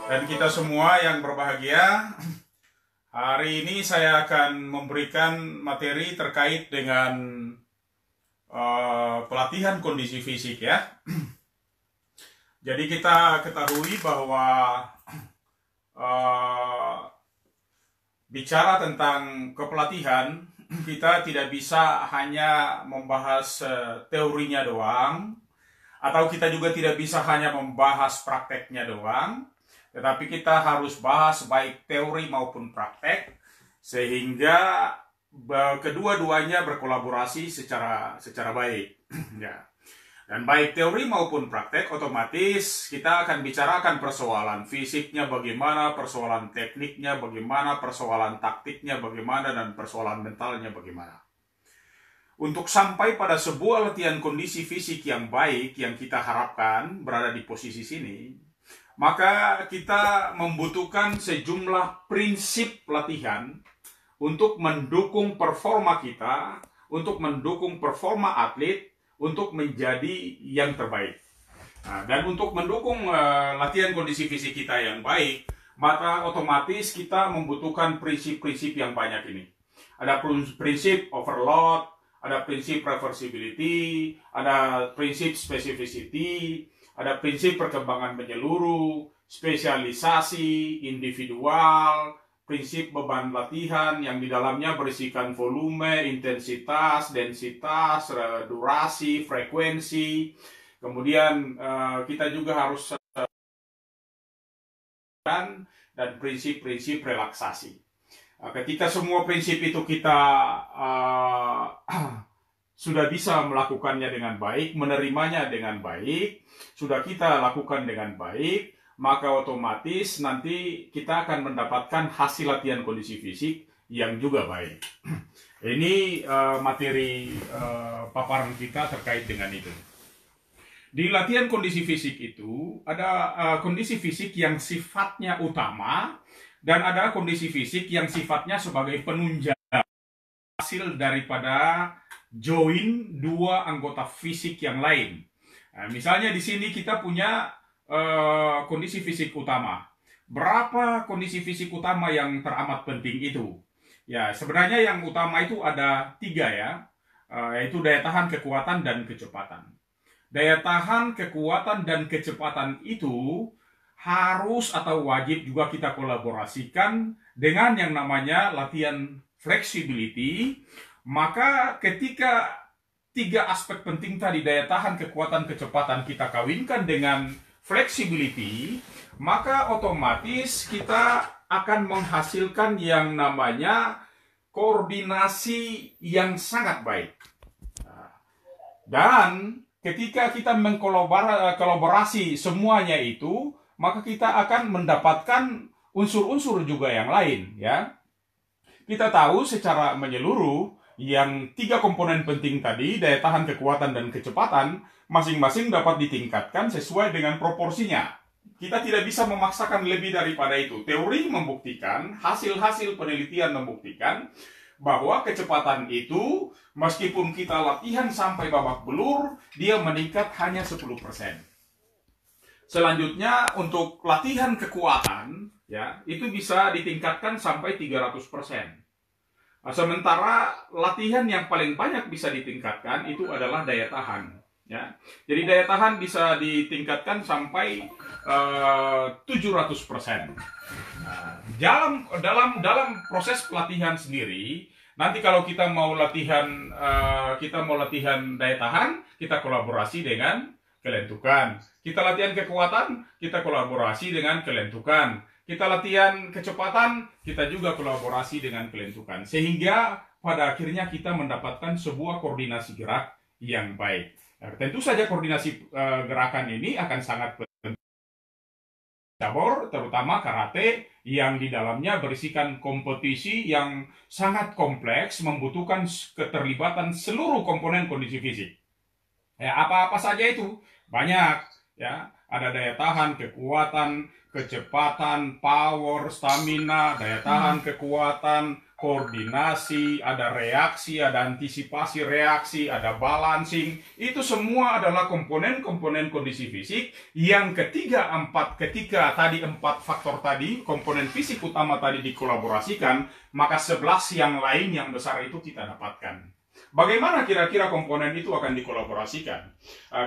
Dan kita semua yang berbahagia, hari ini saya akan memberikan materi terkait dengan pelatihan kondisi fisik ya. Jadi kita ketahui bahwa bicara tentang kepelatihan, kita tidak bisa hanya membahas teorinya doang, atau kita juga tidak bisa hanya membahas prakteknya doang, tetapi kita harus bahas baik teori maupun praktek, sehingga kedua-duanya berkolaborasi secara baik. Ya. Dan baik teori maupun praktek, otomatis kita akan bicarakan persoalan fisiknya bagaimana, persoalan tekniknya bagaimana, persoalan taktiknya bagaimana, dan persoalan mentalnya bagaimana. Untuk sampai pada sebuah latihan kondisi fisik yang baik yang kita harapkan berada di posisi sini, maka kita membutuhkan sejumlah prinsip latihan untuk mendukung performa kita, untuk mendukung performa atlet, untuk menjadi yang terbaik. Nah, dan untuk mendukung latihan kondisi fisik kita yang baik, maka otomatis kita membutuhkan prinsip-prinsip yang banyak ini. Ada prinsip overload, ada prinsip reversibility, ada prinsip specificity, ada prinsip perkembangan menyeluruh, spesialisasi, individual, prinsip beban latihan yang di dalamnya berisikan volume, intensitas, densitas, durasi, frekuensi. Kemudian kita juga harus dan prinsip-prinsip relaksasi. Ketika semua prinsip itu kita sudah bisa melakukannya dengan baik, menerimanya dengan baik, sudah kita lakukan dengan baik, maka otomatis nanti kita akan mendapatkan hasil latihan kondisi fisik yang juga baik. Ini materi paparan kita terkait dengan itu. Di latihan kondisi fisik itu ada kondisi fisik yang sifatnya utama dan ada kondisi fisik yang sifatnya sebagai penunjang hasil daripada join dua anggota fisik yang lain. Nah, misalnya di sini kita punya kondisi fisik utama. Berapa kondisi fisik utama yang teramat penting itu? Ya, sebenarnya yang utama itu ada 3 ya, yaitu daya tahan, kekuatan, dan kecepatan. Daya tahan, kekuatan, dan kecepatan itu harus atau wajib juga kita kolaborasikan dengan yang namanya latihan flexibility. Maka ketika 3 aspek penting tadi, daya tahan, kekuatan, kecepatan, kita kawinkan dengan flexibility, maka otomatis kita akan menghasilkan yang namanya koordinasi yang sangat baik. Dan ketika kita mengkolaborasi semuanya itu, maka kita akan mendapatkan unsur-unsur juga yang lain ya. Kita tahu secara menyeluruh yang 3 komponen penting tadi, daya tahan, kekuatan, dan kecepatan, masing-masing dapat ditingkatkan sesuai dengan proporsinya. Kita tidak bisa memaksakan lebih daripada itu. Teori membuktikan, hasil-hasil penelitian membuktikan, bahwa kecepatan itu, meskipun kita latihan sampai babak belur, dia meningkat hanya 10%. Selanjutnya, untuk latihan kekuatan, ya, itu bisa ditingkatkan sampai 300%. Sementara latihan yang paling banyak bisa ditingkatkan itu adalah daya tahan. Ya. Jadi daya tahan bisa ditingkatkan sampai 700%. Dalam proses pelatihan sendiri, nanti kalau kita mau latihan daya tahan, kita kolaborasi dengan kelentukan. Kita latihan kekuatan, kita kolaborasi dengan kelentukan. Kita latihan kecepatan, kita juga kolaborasi dengan kelentukan. Sehingga pada akhirnya kita mendapatkan sebuah koordinasi gerak yang baik. Nah, tentu saja koordinasi gerakan ini akan sangat penting. Cabur, terutama karate, yang di dalamnya berisikan kompetisi yang sangat kompleks, membutuhkan keterlibatan seluruh komponen kondisi fisik. Ya, apa-apa saja itu? Banyak. Ya, ada daya tahan, kekuatan, kecepatan, power, stamina, daya tahan, kekuatan, koordinasi, ada reaksi, ada antisipasi reaksi, ada balancing. Itu semua adalah komponen-komponen kondisi fisik yang ketika tadi empat faktor tadi, komponen fisik utama tadi dikolaborasikan, maka 11 yang lain yang besar itu kita dapatkan. Bagaimana kira-kira komponen itu akan dikolaborasikan?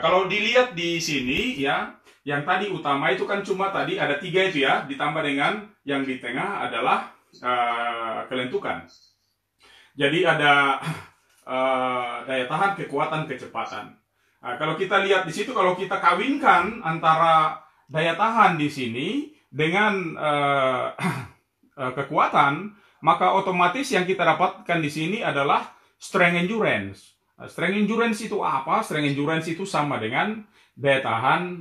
Kalau dilihat di sini ya, yang tadi utama itu kan cuma tadi ada 3 itu ya, ditambah dengan yang di tengah adalah kelentukan. Jadi ada daya tahan, kekuatan, kecepatan. Kalau kita lihat di situ, kalau kita kawinkan antara daya tahan di sini dengan kekuatan, maka otomatis yang kita dapatkan di sini adalah strength endurance. Strength endurance itu apa? Strength endurance itu sama dengan daya tahan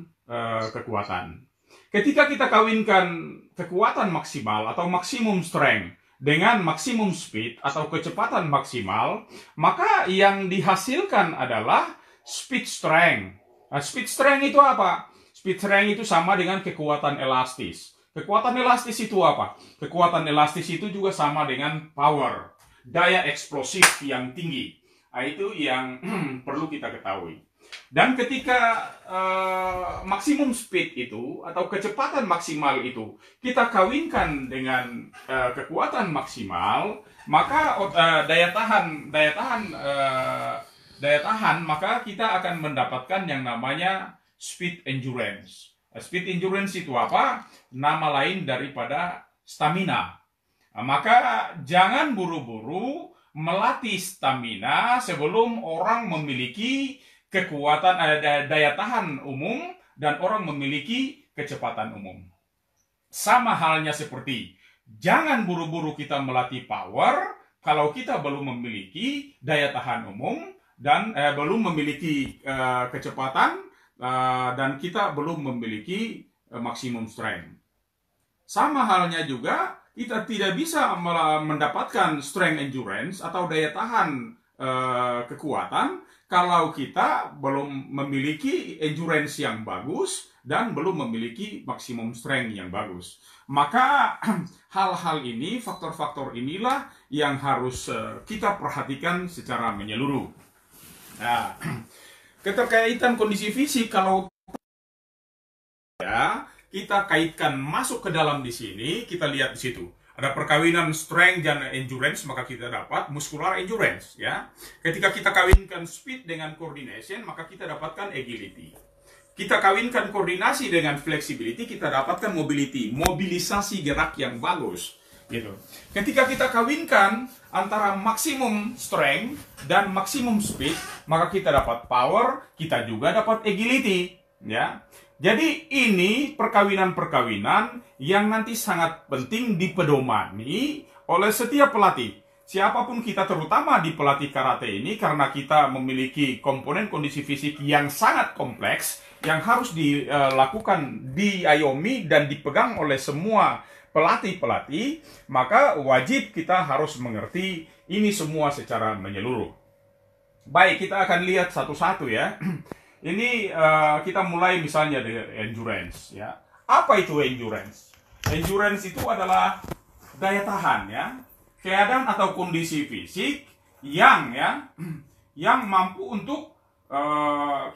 kekuatan. Ketika kita kawinkan kekuatan maksimal atau maksimum strength dengan maksimum speed atau kecepatan maksimal, maka yang dihasilkan adalah speed strength. Speed strength itu apa? Speed strength itu sama dengan kekuatan elastis. Kekuatan elastis itu apa? Kekuatan elastis itu juga sama dengan power, daya eksplosif yang tinggi. Itu yang perlu kita ketahui. Dan ketika maksimum speed itu atau kecepatan maksimal itu kita kawinkan dengan kekuatan maksimal, maka daya tahan maka kita akan mendapatkan yang namanya speed endurance. Speed endurance itu apa? Nama lain daripada stamina. Maka jangan buru-buru melatih stamina sebelum orang memiliki kekuatan, ada daya tahan umum, dan orang memiliki kecepatan umum. Sama halnya seperti jangan buru-buru kita melatih power kalau kita belum memiliki daya tahan umum dan belum memiliki kecepatan dan kita belum memiliki maksimum strength. Sama halnya juga kita tidak bisa mendapatkan strength endurance atau daya tahan kekuatan kalau kita belum memiliki endurance yang bagus dan belum memiliki maksimum strength yang bagus. Maka hal-hal ini, faktor-faktor inilah yang harus kita perhatikan secara menyeluruh. Nah, keterkaitan kondisi fisik kalau ya kita kaitkan masuk ke dalam di sini, kita lihat di situ. Ada perkawinan strength dan endurance, maka kita dapat muscular endurance, ya. Ketika kita kawinkan speed dengan coordination, maka kita dapatkan agility. Kita kawinkan koordinasi dengan flexibility, kita dapatkan mobility, mobilisasi gerak yang bagus, gitu. Ketika kita kawinkan antara maksimum strength dan maksimum speed, maka kita dapat power, kita juga dapat agility, ya. Jadi ini perkawinan-perkawinan yang nanti sangat penting dipedomani oleh setiap pelatih. Siapapun kita, terutama di pelatih karate ini, karena kita memiliki komponen kondisi fisik yang sangat kompleks, yang harus dilakukan, diayomi, dan dipegang oleh semua pelatih-pelatih, maka wajib kita harus mengerti ini semua secara menyeluruh. Baik, kita akan lihat satu-satu ya. Ini kita mulai misalnya dengan endurance, ya. Apa itu endurance? Endurance itu adalah daya tahan, ya, keadaan atau kondisi fisik yang mampu untuk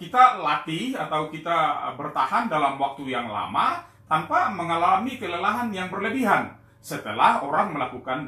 kita latih atau kita bertahan dalam waktu yang lama tanpa mengalami kelelahan yang berlebihan setelah orang melakukan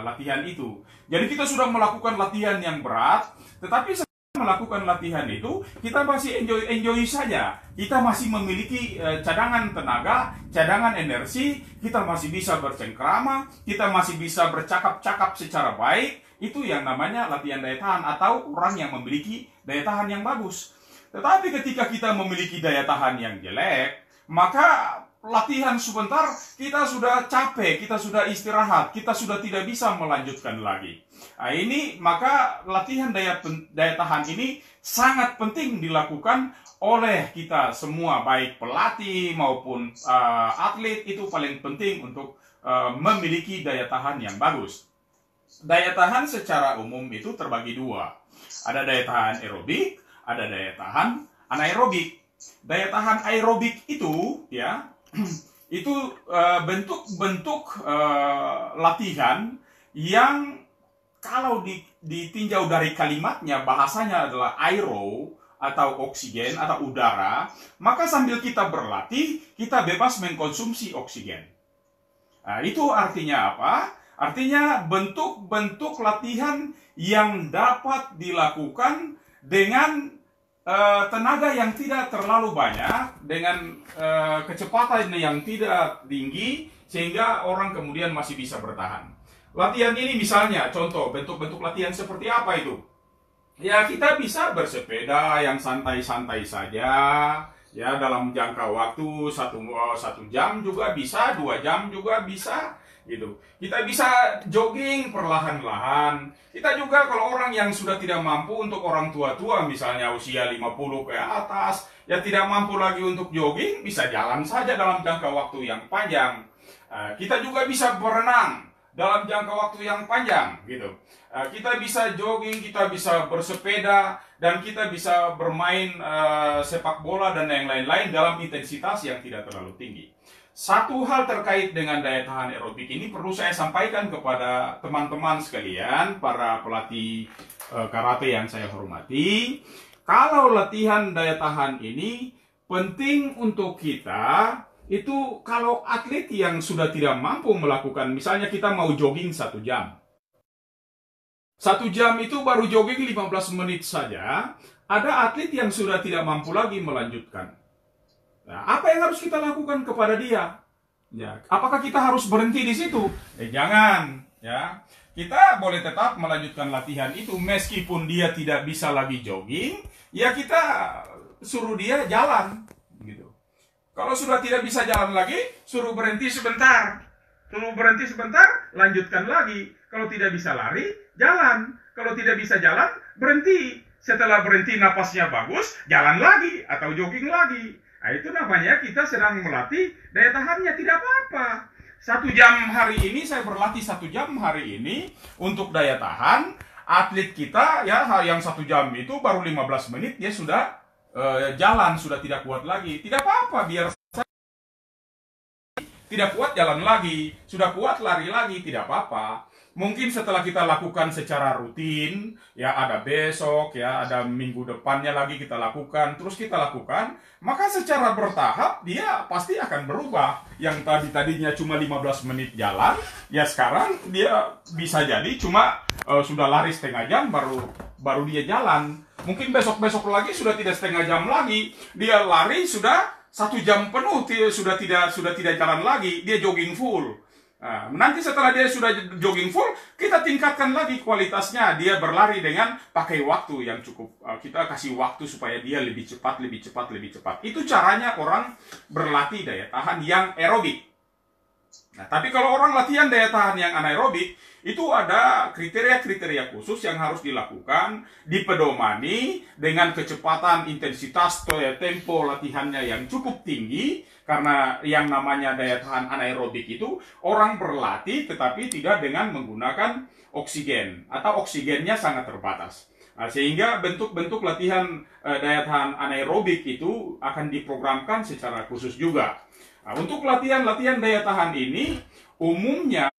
latihan itu. Jadi kita sudah melakukan latihan yang berat, tetapi melakukan latihan itu kita masih enjoy saja. Kita masih memiliki cadangan tenaga, cadangan energi, kita masih bisa bercengkrama, kita masih bisa bercakap-cakap secara baik. Itu yang namanya latihan daya tahan atau orang yang memiliki daya tahan yang bagus. Tetapi ketika kita memiliki daya tahan yang jelek, maka latihan sebentar kita sudah capek, kita sudah istirahat, kita sudah tidak bisa melanjutkan lagi. Nah, ini maka latihan daya tahan ini sangat penting dilakukan oleh kita semua, baik pelatih maupun atlet. Itu paling penting untuk memiliki daya tahan yang bagus. Daya tahan secara umum itu terbagi dua. Ada daya tahan aerobik, ada daya tahan anaerobik. Daya tahan aerobik itu ya itu bentuk-bentuk latihan yang kalau ditinjau dari kalimatnya, bahasanya adalah aero atau oksigen atau udara, maka sambil kita berlatih, kita bebas mengkonsumsi oksigen. Nah, itu artinya apa? Artinya bentuk-bentuk latihan yang dapat dilakukan dengan tenaga yang tidak terlalu banyak, dengan kecepatan yang tidak tinggi, sehingga orang kemudian masih bisa bertahan. Latihan ini misalnya, contoh bentuk-bentuk latihan seperti apa itu? Ya, kita bisa bersepeda yang santai-santai saja, ya dalam jangka waktu satu jam juga bisa, 2 jam juga bisa, gitu. Kita bisa jogging perlahan-lahan. Kita juga kalau orang yang sudah tidak mampu, untuk orang tua-tua misalnya usia 50 ke atas, yang tidak mampu lagi untuk jogging, bisa jalan saja dalam jangka waktu yang panjang. Kita juga bisa berenang dalam jangka waktu yang panjang, gitu. Kita bisa jogging, kita bisa bersepeda, dan kita bisa bermain sepak bola dan yang lain-lain dalam intensitas yang tidak terlalu tinggi. Satu hal terkait dengan daya tahan aerobik ini perlu saya sampaikan kepada teman-teman sekalian, para pelatih karate yang saya hormati. Kalau latihan daya tahan ini penting untuk kita, itu kalau atlet yang sudah tidak mampu melakukan, misalnya kita mau jogging 1 jam. 1 jam itu baru jogging 15 menit saja, ada atlet yang sudah tidak mampu lagi melanjutkan. Nah, apa yang harus kita lakukan kepada dia? Ya, apakah kita harus berhenti di situ? Jangan, ya. Kita boleh tetap melanjutkan latihan itu meskipun dia tidak bisa lagi jogging, ya kita suruh dia jalan, gitu. Kalau sudah tidak bisa jalan lagi, suruh berhenti sebentar. Suruh berhenti sebentar, lanjutkan lagi. Kalau tidak bisa lari, jalan. Kalau tidak bisa jalan, berhenti. Setelah berhenti napasnya bagus, jalan lagi atau jogging lagi. Nah, itu namanya kita sedang melatih daya tahannya, tidak apa-apa. 1 jam hari ini, saya berlatih 1 jam hari ini untuk daya tahan. Atlet kita ya yang 1 jam itu baru 15 menit, dia sudah jalan, sudah tidak kuat lagi. Tidak apa-apa, biar tidak kuat jalan lagi, sudah kuat lari lagi, tidak apa-apa. Mungkin setelah kita lakukan secara rutin, ya ada besok, ya ada minggu depannya lagi kita lakukan, terus kita lakukan, maka secara bertahap dia pasti akan berubah. Yang tadinya cuma 15 menit jalan, ya sekarang dia bisa jadi cuma sudah lari setengah jam baru dia jalan. Mungkin besok-besok lagi sudah tidak setengah jam lagi, dia lari sudah 1 jam penuh, sudah tidak jalan lagi, dia jogging full. Nah, nanti setelah dia sudah jogging full, kita tingkatkan lagi kualitasnya. Dia berlari dengan pakai waktu yang cukup. Kita kasih waktu supaya dia lebih cepat, lebih cepat, lebih cepat. Itu caranya orang berlatih daya tahan yang aerobik. Nah, tapi kalau orang latihan daya tahan yang anaerobik, itu ada kriteria-kriteria khusus yang harus dilakukan, dipedomani dengan kecepatan, intensitas, tempo latihannya yang cukup tinggi. Karena yang namanya daya tahan anaerobik itu orang berlatih tetapi tidak dengan menggunakan oksigen atau oksigennya sangat terbatas. Nah, sehingga bentuk-bentuk latihan daya tahan anaerobik itu akan diprogramkan secara khusus juga. Nah, untuk latihan-latihan daya tahan ini umumnya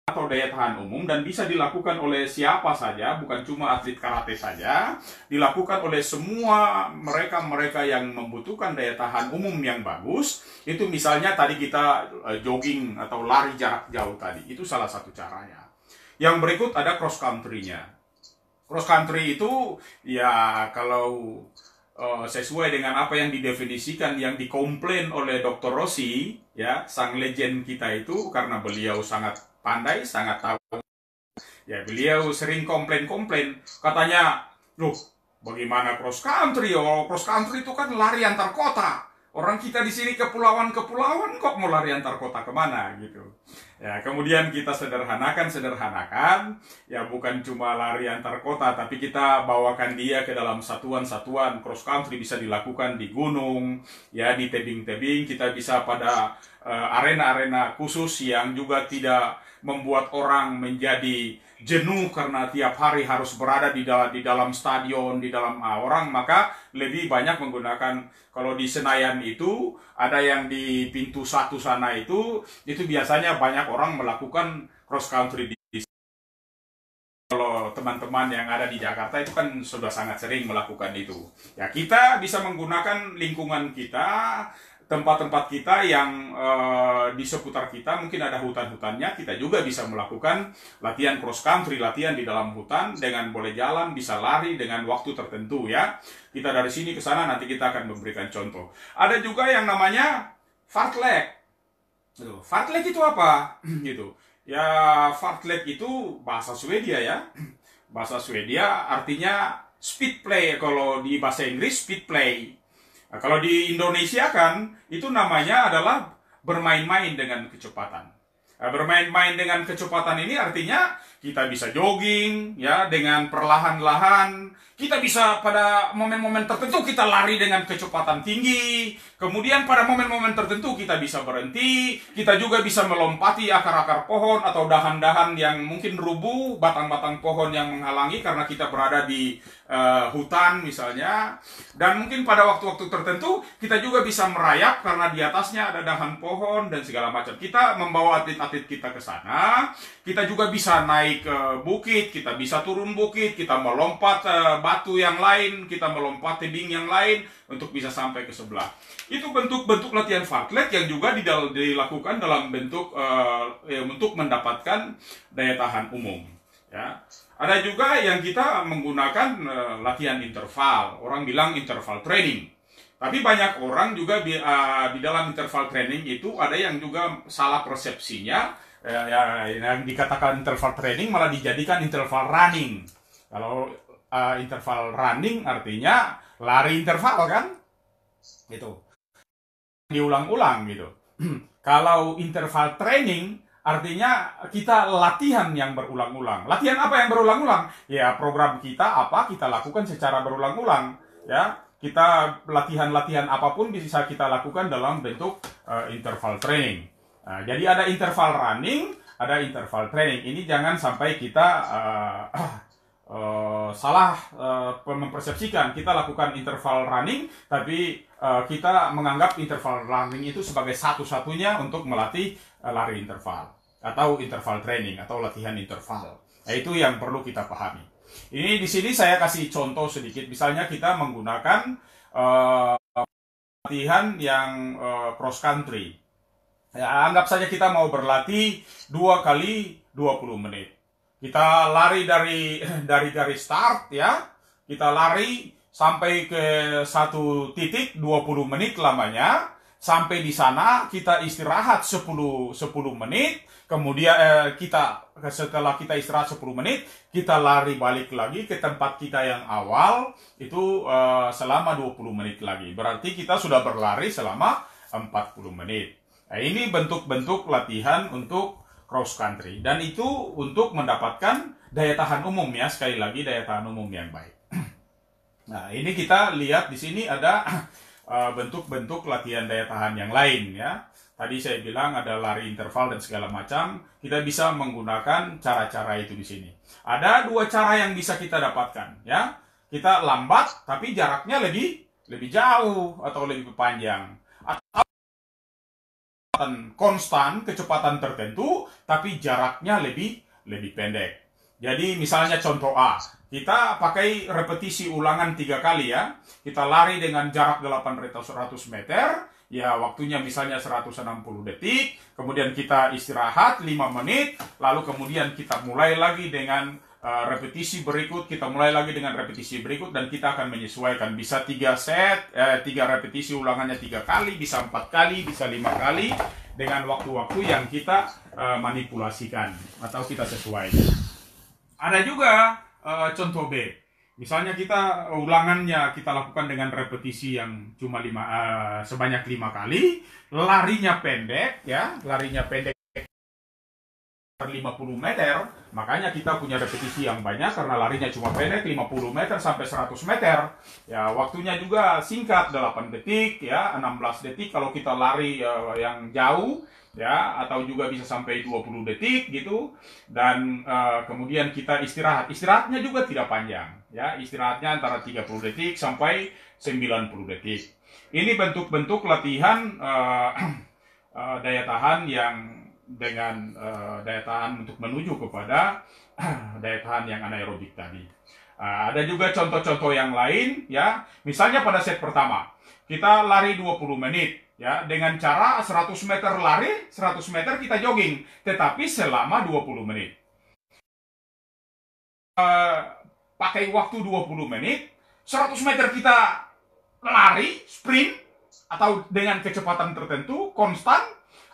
atau daya tahan umum dan bisa dilakukan oleh siapa saja, bukan cuma atlet karate saja, dilakukan oleh semua mereka-mereka yang membutuhkan daya tahan umum yang bagus. Itu misalnya tadi kita jogging atau lari jarak jauh tadi, itu salah satu caranya. Yang berikut ada cross country-nya. Cross country itu ya kalau sesuai dengan apa yang didefinisikan, yang dikomplain oleh Dr. Rossi, ya sang legend kita itu, karena beliau sangat pandai, sangat tahu. Ya, beliau sering komplain-komplain. Katanya, loh, bagaimana cross country? Oh, cross country itu kan lari antar kota. Orang kita di sini kepulauan kok mau lari antar kota kemana gitu. Ya, kemudian kita sederhanakan, ya bukan cuma lari antar kota, tapi kita bawakan dia ke dalam satuan-satuan. Cross country bisa dilakukan di gunung, ya di tebing-tebing, kita bisa pada arena-arena khusus yang juga tidak membuat orang menjadi jenuh karena tiap hari harus berada di dalam stadion, di dalam orang, maka lebih banyak menggunakan, kalau di Senayan itu ada yang di pintu 1 sana itu biasanya banyak orang melakukan cross country di kalau teman-teman yang ada di Jakarta itu kan sudah sangat sering melakukan itu. Ya, kita bisa menggunakan lingkungan kita, tempat-tempat kita yang di seputar kita, mungkin ada hutan-hutannya, kita juga bisa melakukan latihan cross country, latihan di dalam hutan dengan boleh jalan, bisa lari dengan waktu tertentu ya. Kita dari sini ke sana, nanti kita akan memberikan contoh. Ada juga yang namanya fartlek. Fartlek itu apa? Gitu. Ya, fartlek itu bahasa Swedia ya. Bahasa Swedia artinya speed play. Kalau di bahasa Inggris speed play. Nah, kalau di Indonesia kan itu namanya adalah bermain-main dengan kecepatan. Nah, bermain-main dengan kecepatan ini artinya kita bisa jogging ya dengan perlahan-lahan. Kita bisa pada momen-momen tertentu kita lari dengan kecepatan tinggi. Kemudian pada momen-momen tertentu kita bisa berhenti. Kita juga bisa melompati akar-akar pohon atau dahan-dahan yang mungkin rubuh, batang-batang pohon yang menghalangi karena kita berada di hutan misalnya. Dan mungkin pada waktu-waktu tertentu kita juga bisa merayap karena di atasnya ada dahan pohon dan segala macam. Kita membawa atlet-atlet kita ke sana. Kita juga bisa naik ke bukit, kita bisa turun bukit, kita melompat batu yang lain, kita melompat tebing yang lain untuk bisa sampai ke sebelah. Itu bentuk-bentuk latihan fartlek yang juga dilakukan dalam bentuk untuk mendapatkan daya tahan umum. Ya. Ada juga yang kita menggunakan latihan interval. Orang bilang interval training. Tapi banyak orang juga di dalam interval training itu ada yang juga salah persepsinya. Yang dikatakan interval training malah dijadikan interval running. Kalau interval running artinya lari interval kan? Itu diulang-ulang gitu. Kalau interval training artinya kita latihan yang berulang-ulang. Latihan apa yang berulang-ulang? Ya, program kita apa kita lakukan secara berulang-ulang. Ya, kita latihan-latihan apapun bisa kita lakukan dalam bentuk interval training. Nah, jadi ada interval running, ada interval training. Ini jangan sampai kita salah mempersepsikan kita lakukan interval running, tapi kita menganggap interval running itu sebagai satu-satunya untuk melatih lari interval atau interval training atau latihan interval. Nah, itu yang perlu kita pahami. Ini di sini saya kasih contoh sedikit. Misalnya kita menggunakan latihan yang cross country. Ya, anggap saja kita mau berlatih 2 kali 20 menit. Kita lari dari garis start ya. Kita lari sampai ke satu titik 20 menit lamanya. Sampai di sana kita istirahat 10 menit. Kemudian setelah kita istirahat 10 menit, kita lari balik lagi ke tempat kita yang awal itu selama 20 menit lagi. Berarti kita sudah berlari selama 40 menit. Nah, ini bentuk-bentuk latihan untuk cross country, dan itu untuk mendapatkan daya tahan umum ya, sekali lagi daya tahan umum yang baik. Nah, ini kita lihat di sini ada bentuk-bentuk latihan daya tahan yang lain ya. Tadi saya bilang ada lari interval dan segala macam. Kita bisa menggunakan cara-cara itu di sini. Ada 2 cara yang bisa kita dapatkan ya. Kita lambat tapi jaraknya lebih jauh atau lebih panjang. Atau konstan, kecepatan tertentu, tapi jaraknya lebih pendek. Jadi misalnya contoh A, kita pakai repetisi ulangan 3 kali ya. Kita lari dengan jarak 800 meter, ya waktunya misalnya 160 detik, kemudian kita istirahat 5 menit, lalu kemudian kita mulai lagi dengan repetisi berikut, dan kita akan menyesuaikan. Bisa 3 set, 3 repetisi ulangannya 3 kali, bisa 4 kali, bisa 5 kali, dengan waktu-waktu yang kita manipulasikan atau kita sesuaikan. Ada juga contoh B. Misalnya kita ulangannya kita lakukan dengan repetisi yang cuma sebanyak 5 kali, larinya pendek ya, 50 meter, makanya kita punya repetisi yang banyak karena larinya cuma pendek 50 meter sampai 100 meter. Ya, waktunya juga singkat, 8 detik ya, 16 detik kalau kita lari yang jauh ya, atau juga bisa sampai 20 detik gitu. Dan kemudian kita istirahatnya juga tidak panjang ya, istirahatnya antara 30 detik sampai 90 detik. Ini bentuk-bentuk latihan daya tahan yang dengan daya tahan untuk menuju kepada daya tahan yang anaerobik tadi. Ada juga contoh-contoh yang lain, ya. Misalnya pada set pertama, kita lari 20 menit, ya, dengan cara 100 meter lari, 100 meter kita jogging, tetapi selama 20 menit. Pakai waktu 20 menit, 100 meter kita lari, sprint, atau dengan kecepatan tertentu, konstan.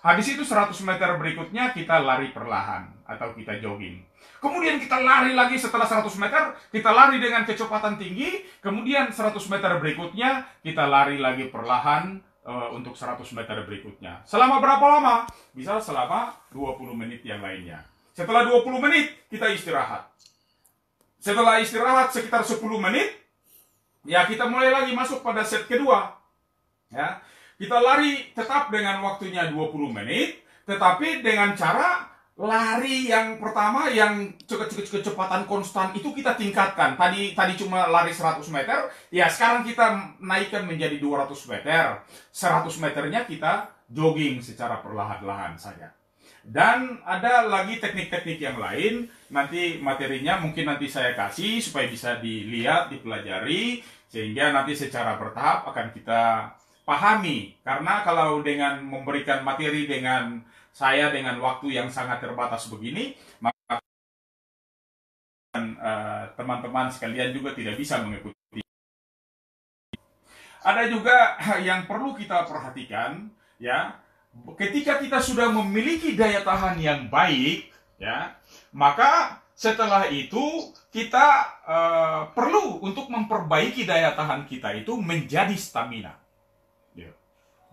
Habis itu 100 meter berikutnya kita lari perlahan, atau kita jogging. Kemudian kita lari lagi setelah 100 meter, kita lari dengan kecepatan tinggi, kemudian 100 meter berikutnya, kita lari lagi perlahan untuk 100 meter berikutnya. Selama berapa lama? Bisa selama 20 menit yang lainnya. Setelah 20 menit, kita istirahat. Setelah istirahat sekitar 10 menit, ya kita mulai lagi masuk pada set kedua. Ya, kita lari tetap dengan waktunya 20 menit, tetapi dengan cara lari yang pertama yang kecepatan konstan itu kita tingkatkan. Tadi cuma lari 100 meter, ya sekarang kita naikkan menjadi 200 meter. 100 meternya kita jogging secara perlahan-lahan saja. Dan ada lagi teknik-teknik yang lain, nanti materinya mungkin nanti saya kasih supaya bisa dilihat, dipelajari, sehingga nanti secara bertahap akan kita pahami. Karena kalau dengan memberikan materi dengan saya dengan waktu yang sangat terbatas begini, maka teman-teman sekalian juga tidak bisa mengikuti. Ada juga yang perlu kita perhatikan, ya, ketika kita sudah memiliki daya tahan yang baik, ya, maka setelah itu kita perlu untuk memperbaiki daya tahan kita itu menjadi stamina.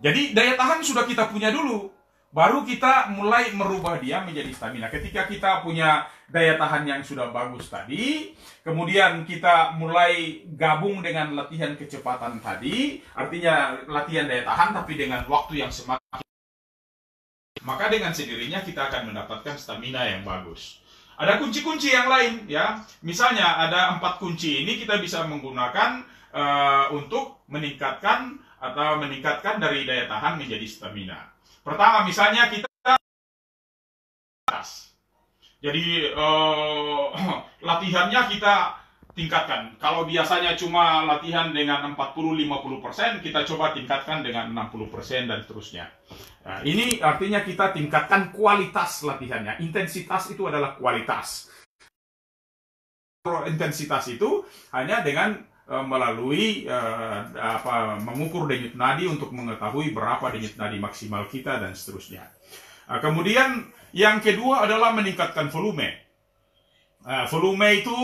Jadi daya tahan sudah kita punya dulu, baru kita mulai merubah dia menjadi stamina. Ketika kita punya daya tahan yang sudah bagus tadi, kemudian kita mulai gabung dengan latihan kecepatan tadi, artinya latihan daya tahan tapi dengan waktu yang semakin, maka dengan sendirinya kita akan mendapatkan stamina yang bagus. Ada kunci-kunci yang lain, ya. Misalnya ada 4 kunci ini kita bisa menggunakan untuk meningkatkan dari daya tahan menjadi stamina. Pertama, misalnya kita jadi latihannya kita tingkatkan. Kalau biasanya cuma latihan dengan 40-50%, kita coba tingkatkan dengan 60% dan seterusnya. Nah, ini artinya kita tingkatkan kualitas latihannya. Intensitas itu adalah kualitas. Intensitas itu hanya dengan melalui mengukur denyut nadi untuk mengetahui berapa denyut nadi maksimal kita dan seterusnya. Kemudian yang kedua adalah meningkatkan volume. Volume itu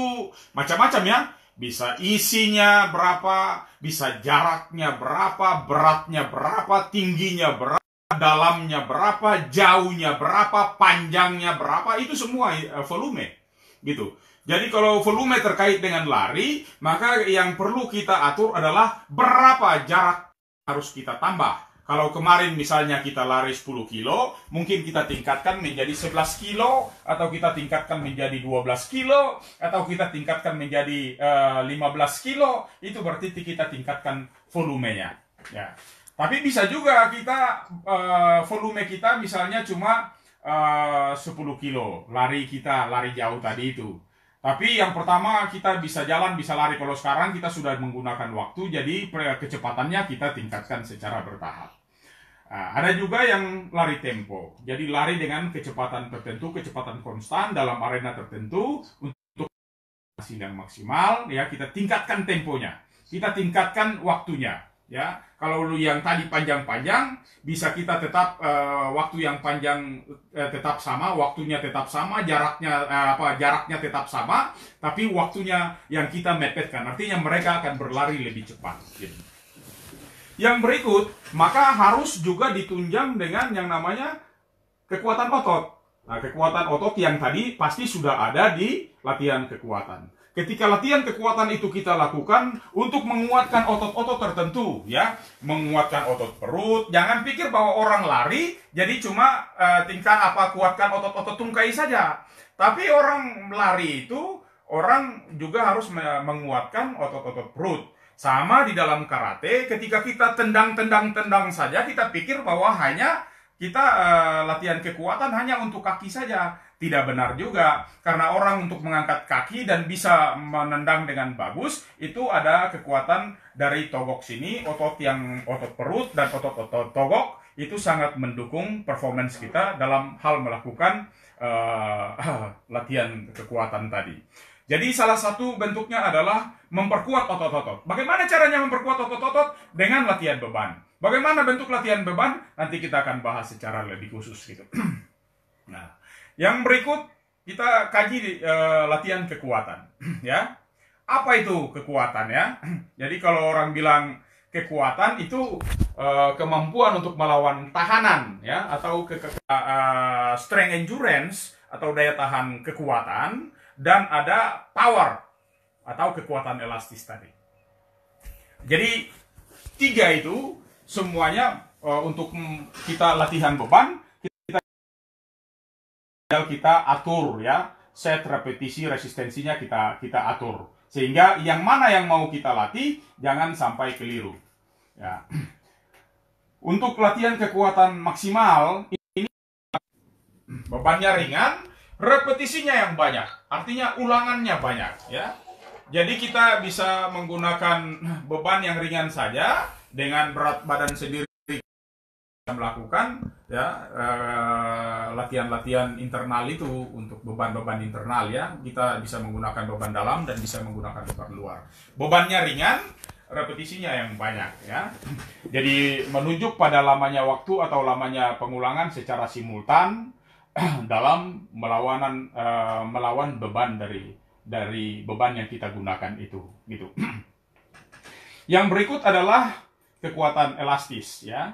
macam-macam, ya. Bisa isinya berapa, bisa jaraknya berapa, beratnya berapa, tingginya berapa, dalamnya berapa, jauhnya berapa, panjangnya berapa, itu semua volume, gitu. Jadi kalau volume terkait dengan lari, maka yang perlu kita atur adalah berapa jarak harus kita tambah. Kalau kemarin misalnya kita lari 10 kilo, mungkin kita tingkatkan menjadi 11 kilo, atau kita tingkatkan menjadi 12 kilo, atau kita tingkatkan menjadi 15 kilo, itu berarti kita tingkatkan volumenya. Ya. Tapi bisa juga kita, volume kita misalnya cuma 10 kilo, lari jauh tadi itu. Tapi yang pertama kita bisa jalan, bisa lari. Kalau sekarang kita sudah menggunakan waktu, jadi kecepatannya kita tingkatkan secara bertahap. Ada juga yang lari tempo. Jadi lari dengan kecepatan tertentu, kecepatan konstan dalam arena tertentu untuk hasil yang maksimal. Ya, kita tingkatkan temponya, kita tingkatkan waktunya. Ya, kalau yang tadi panjang-panjang, bisa kita tetap waktu yang panjang tetap sama, waktunya tetap sama, jaraknya tetap sama, tapi waktunya yang kita mepetkan. Artinya mereka akan berlari lebih cepat. Gitu. Yang berikut, maka harus juga ditunjang dengan yang namanya kekuatan otot. Nah, kekuatan otot yang tadi pasti sudah ada di latihan kekuatan. Ketika latihan kekuatan itu kita lakukan untuk menguatkan otot-otot tertentu, ya, menguatkan otot perut. Jangan pikir bahwa orang lari jadi cuma kuatkan otot-otot tungkai saja. Tapi orang lari itu orang juga harus menguatkan otot-otot perut. Sama di dalam karate, ketika kita tendang saja, kita pikir bahwa hanya kita latihan kekuatan hanya untuk kaki saja. Tidak benar juga, karena orang untuk mengangkat kaki dan bisa menendang dengan bagus, itu ada kekuatan dari togok sini, otot perut dan otot-otot togok, itu sangat mendukung performance kita dalam hal melakukan latihan kekuatan tadi. Jadi salah satu bentuknya adalah memperkuat otot-otot. Bagaimana caranya memperkuat otot-otot? Dengan latihan beban. Bagaimana bentuk latihan beban? Nanti kita akan bahas secara lebih khusus gitu. Nah, yang berikut kita kaji latihan kekuatan, ya. Apa itu kekuatan ya? Jadi kalau orang bilang kekuatan itu kemampuan untuk melawan tahanan, ya, atau strength endurance atau daya tahan kekuatan, dan ada power atau kekuatan elastis tadi. Jadi tiga itu semuanya untuk kita latihan beban. Kita atur ya, set repetisi resistensinya kita atur, sehingga yang mana yang mau kita latih jangan sampai keliru ya. Untuk latihan kekuatan maksimal ini bebannya ringan, repetisinya yang banyak, artinya ulangannya banyak ya. Jadi kita bisa menggunakan beban yang ringan saja dengan berat badan sendiri melakukan ya latihan-latihan internal itu untuk beban-beban internal ya. Kita bisa menggunakan beban dalam dan bisa menggunakan beban luar. Bebannya ringan, repetisinya yang banyak ya. Jadi menunjuk pada lamanya waktu atau lamanya pengulangan secara simultan dalam melawan beban dari beban yang kita gunakan itu gitu. Yang berikut adalah kekuatan elastis ya.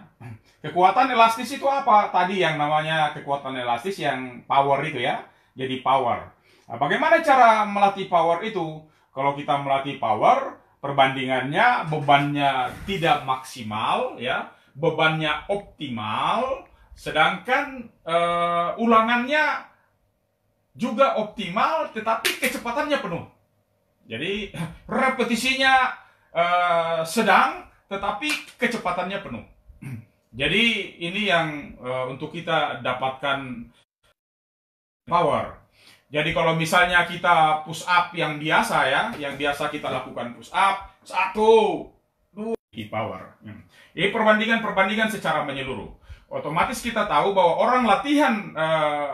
Kekuatan elastis itu apa? Tadi yang namanya kekuatan elastis yang power itu ya. Jadi power. Nah, bagaimana cara melatih power itu? Kalau kita melatih power, perbandingannya bebannya tidak maksimal ya, bebannya optimal, sedangkan ulangannya juga optimal, tetapi kecepatannya penuh. Jadi repetisinya sedang, tetapi kecepatannya penuh. Jadi ini yang untuk kita dapatkan power. Jadi kalau misalnya kita push up yang biasa ya, yang biasa kita lakukan push up 1, 2, power. Ini perbandingan secara menyeluruh. Otomatis kita tahu bahwa orang latihan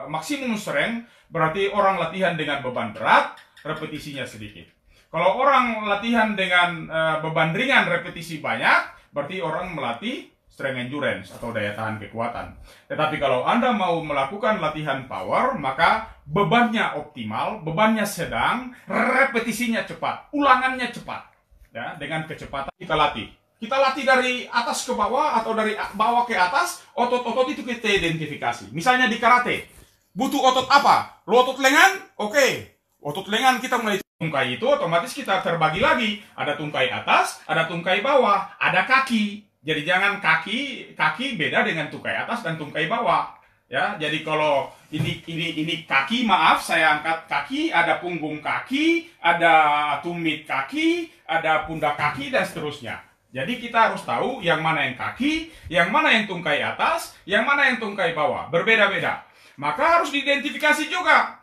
maksimum strength berarti orang latihan dengan beban berat, repetisinya sedikit. Kalau orang latihan dengan beban ringan, repetisi banyak, berarti orang melatih strength endurance atau daya tahan kekuatan. Tetapi kalau Anda mau melakukan latihan power, maka bebannya optimal, bebannya sedang, repetisinya cepat, ulangannya cepat. Ya, dengan kecepatan kita latih. Kita latih dari atas ke bawah atau dari bawah ke atas, otot-otot itu kita identifikasi. Misalnya di karate, butuh otot apa? Lo otot lengan? Oke. Otot lengan kita mulai tungkai itu, otomatis kita terbagi lagi. Ada tungkai atas, ada tungkai bawah, ada kaki. Jadi jangan kaki beda dengan tungkai atas dan tungkai bawah. Ya, jadi kalau ini kaki, maaf saya angkat kaki, ada punggung kaki, ada tumit kaki, ada pundak kaki dan seterusnya. Jadi kita harus tahu yang mana yang kaki, yang mana yang tungkai atas, yang mana yang tungkai bawah. Berbeda-beda. Maka harus diidentifikasi juga.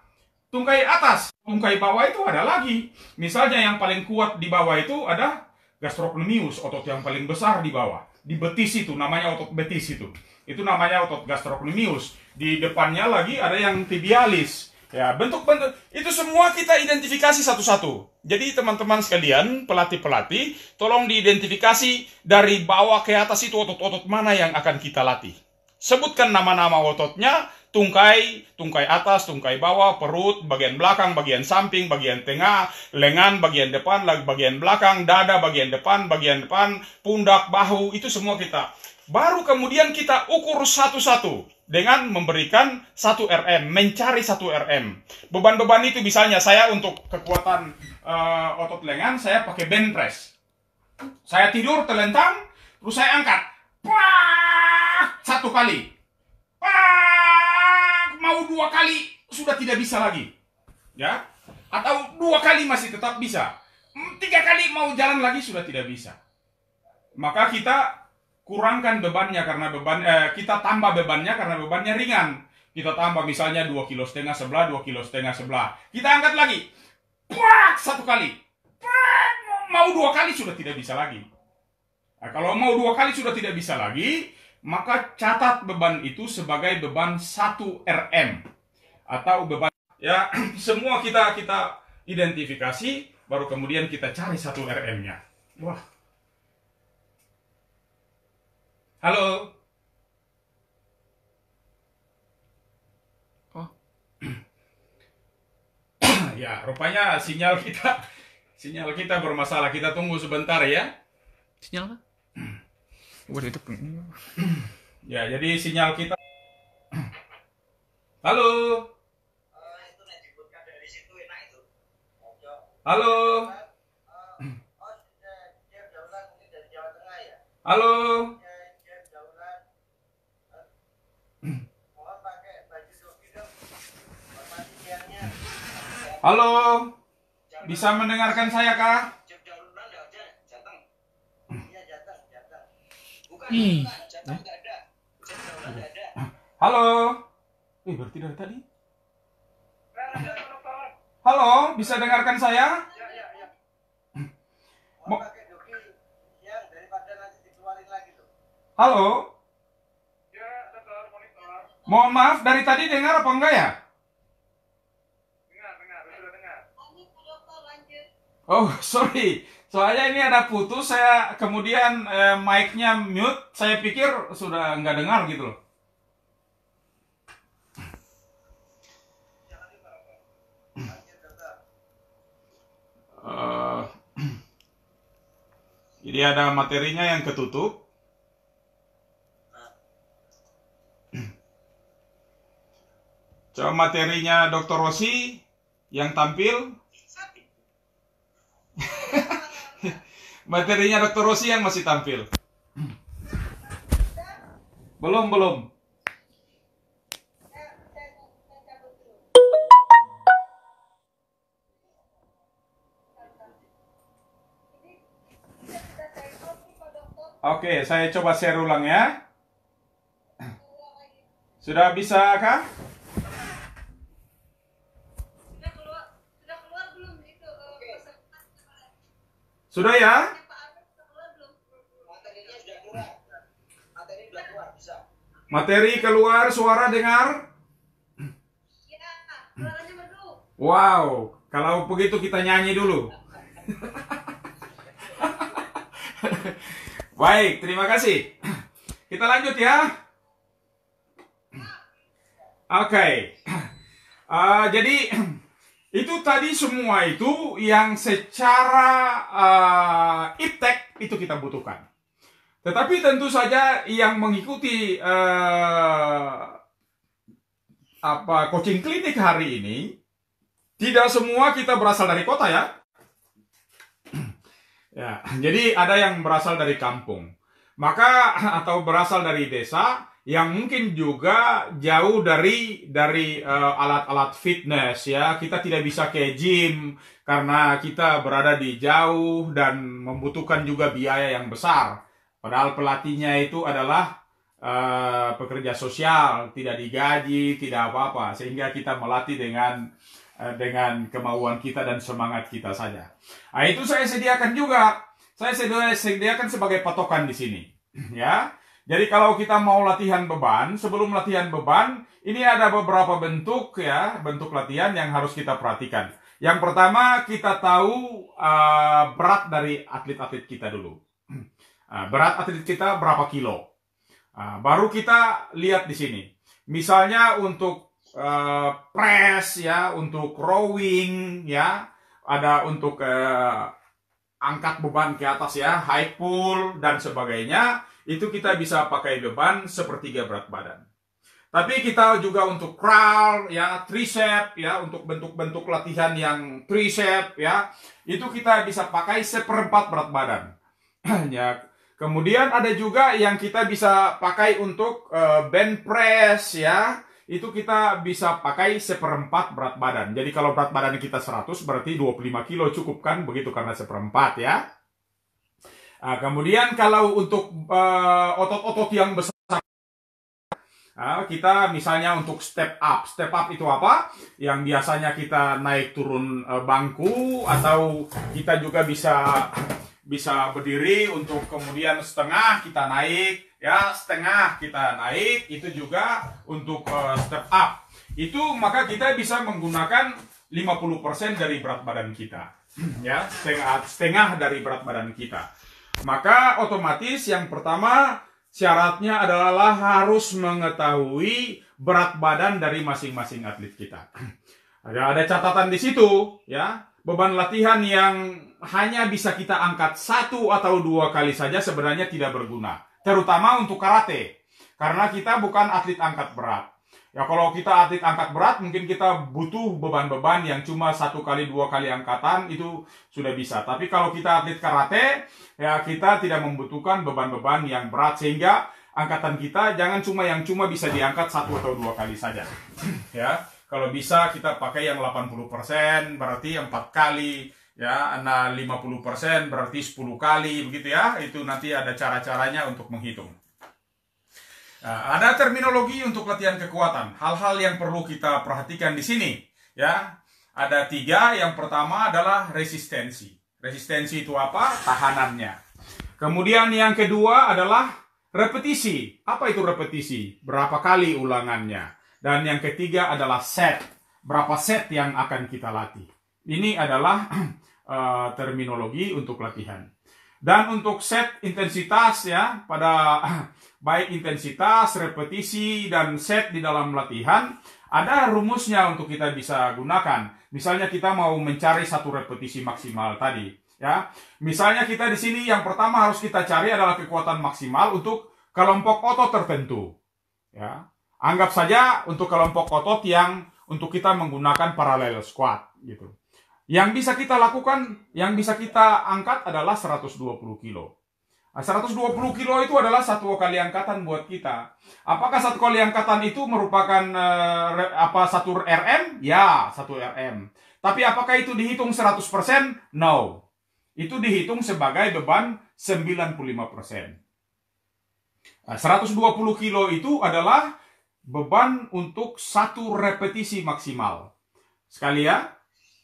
Tungkai atas, tungkai bawah itu ada lagi. Misalnya yang paling kuat di bawah itu ada gastrocnemius, otot yang paling besar di bawah. Di betis itu, namanya otot betis itu. Itu namanya otot gastrocnemius. Di depannya lagi ada yang tibialis. Ya, bentuk-bentuk itu semua kita identifikasi satu-satu. Jadi teman-teman sekalian, pelatih-pelatih, tolong diidentifikasi dari bawah ke atas itu otot-otot mana yang akan kita latih. Sebutkan nama-nama ototnya, tungkai atas, tungkai bawah, perut, bagian belakang, bagian samping, bagian tengah, lengan, bagian depan, bagian belakang, dada, bagian depan, pundak, bahu, itu semua kita. Baru kemudian kita ukur satu-satu dengan memberikan 1 RM, mencari 1 RM. Beban-beban itu misalnya saya untuk kekuatan otot lengan, saya pakai bench press. Saya tidur, telentang, terus saya angkat. 1 kali. Mau 2 kali sudah tidak bisa lagi, ya? Atau 2 kali masih tetap bisa, 3 kali mau jalan lagi sudah tidak bisa. Maka kita kurangkan bebannya karena kita tambah bebannya karena bebannya ringan. Kita tambah misalnya 2,5 kg sebelah, 2,5 kg sebelah. Kita angkat lagi. Puak, 1 kali. Puak, mau 2 kali sudah tidak bisa lagi. Nah, kalau mau 2 kali sudah tidak bisa lagi, maka catat beban itu sebagai beban 1 RM atau beban ya semua kita identifikasi, baru kemudian kita cari 1 RM-nya. Wah. Halo. Oh. Ya, rupanya sinyal kita bermasalah. Kita tunggu sebentar ya. Sinyal apa? Buat itu. Ya, jadi sinyal kita. Halo. Halo. Halo. Halo. Bisa mendengarkan saya kah? Halo. Berarti dari tadi. Halo, bisa dengarkan saya? Halo? Mohon maaf, dari tadi dengar apa enggak ya? Oh, sorry. Soalnya ini ada putus, saya kemudian mic-nya mute, saya pikir sudah nggak dengar gitu loh. Jadi ada materinya yang ketutup. Coba materinya Dr. Rossi yang tampil. Materinya Dr. Rossi yang masih tampil. Belum. Oke, saya coba share ulang ya. Sudah bisa kah? Sudah ya? Materi keluar, suara dengar? Wow, kalau begitu kita nyanyi dulu. Baik, terima kasih. Kita lanjut ya. Oke. Jadi itu tadi semua itu yang secara iptek itu kita butuhkan. Tetapi tentu saja yang mengikuti coaching klinik hari ini tidak semua kita berasal dari kota ya. Ya, jadi ada yang berasal dari kampung, maka atau berasal dari desa yang mungkin juga jauh dari alat-alat fitness ya. Kita tidak bisa ke gym karena kita berada di jauh dan membutuhkan juga biaya yang besar. Padahal pelatihnya itu adalah pekerja sosial, tidak digaji, tidak apa-apa, sehingga kita melatih dengan kemauan kita dan semangat kita saja. Nah, itu saya sediakan juga. Saya sediakan sebagai patokan di sini, ya. Jadi kalau kita mau latihan beban, sebelum latihan beban, ini ada beberapa bentuk ya, bentuk latihan yang harus kita perhatikan. Yang pertama, kita tahu berat dari atlet-atlet kita dulu. Berat atlet kita berapa kilo? Baru kita lihat di sini. Misalnya untuk press ya, untuk rowing ya, ada untuk angkat beban ke atas ya, high pull dan sebagainya. Itu kita bisa pakai beban sepertiga berat badan. Tapi kita juga untuk crawl ya, tricep ya, untuk bentuk-bentuk latihan yang tricep ya, itu kita bisa pakai 1/4 berat badan. Ya. Kemudian ada juga yang kita bisa pakai untuk bench press ya. Itu kita bisa pakai 1/4 berat badan. Jadi kalau berat badan kita 100 berarti 25 kilo cukup kan? Begitu karena 1/4 ya. Nah, kemudian kalau untuk otot-otot yang besar, kita misalnya untuk step up. Step up itu apa? Yang biasanya kita naik turun bangku, atau kita juga bisa berdiri untuk kemudian setengah kita naik, ya setengah kita naik, itu juga untuk step up. Itu maka kita bisa menggunakan 50% dari berat badan kita, ya setengah dari berat badan kita. Maka otomatis yang pertama syaratnya adalah harus mengetahui berat badan dari masing-masing atlet kita. Ada catatan di situ, ya. Beban latihan yang hanya bisa kita angkat 1 atau 2 kali saja sebenarnya tidak berguna. Terutama untuk karate. Karena kita bukan atlet angkat berat. Ya kalau kita atlet angkat berat, mungkin kita butuh beban-beban yang cuma 1 kali 2 kali angkatan, itu sudah bisa. Tapi kalau kita atlet karate, ya kita tidak membutuhkan beban-beban yang berat, sehingga angkatan kita jangan cuma bisa diangkat 1 atau 2 kali saja. Ya, kalau bisa kita pakai yang 80%, berarti 4 kali, ya, 50% berarti 10 kali, begitu ya. Itu nanti ada cara-caranya untuk menghitung. Nah, ada terminologi untuk latihan kekuatan. Hal-hal yang perlu kita perhatikan di sini, ya. Ada 3. Yang pertama adalah resistensi. Resistensi itu apa? Tahanannya. Kemudian yang kedua adalah repetisi. Apa itu repetisi? Berapa kali ulangannya? Dan yang ketiga adalah set. Berapa set yang akan kita latih? Ini adalah terminologi untuk latihan. Dan untuk set intensitas, ya, pada baik intensitas, repetisi, dan set di dalam latihan, ada rumusnya untuk kita bisa gunakan. Misalnya kita mau mencari 1 repetisi maksimal tadi, ya. Misalnya kita di sini yang pertama harus kita cari adalah kekuatan maksimal untuk kelompok otot tertentu, ya. Anggap saja untuk kelompok otot yang untuk kita menggunakan parallel squat, gitu. Yang bisa kita lakukan, yang bisa kita angkat adalah 120 kilo. Nah, 120 kilo itu adalah 1 kali angkatan buat kita. Apakah 1 kali angkatan itu merupakan 1 RM? Ya, 1 RM. Tapi apakah itu dihitung 100%? No. Itu dihitung sebagai beban 95%. Nah, 120 kilo itu adalah beban untuk 1 repetisi maksimal. Sekali ya.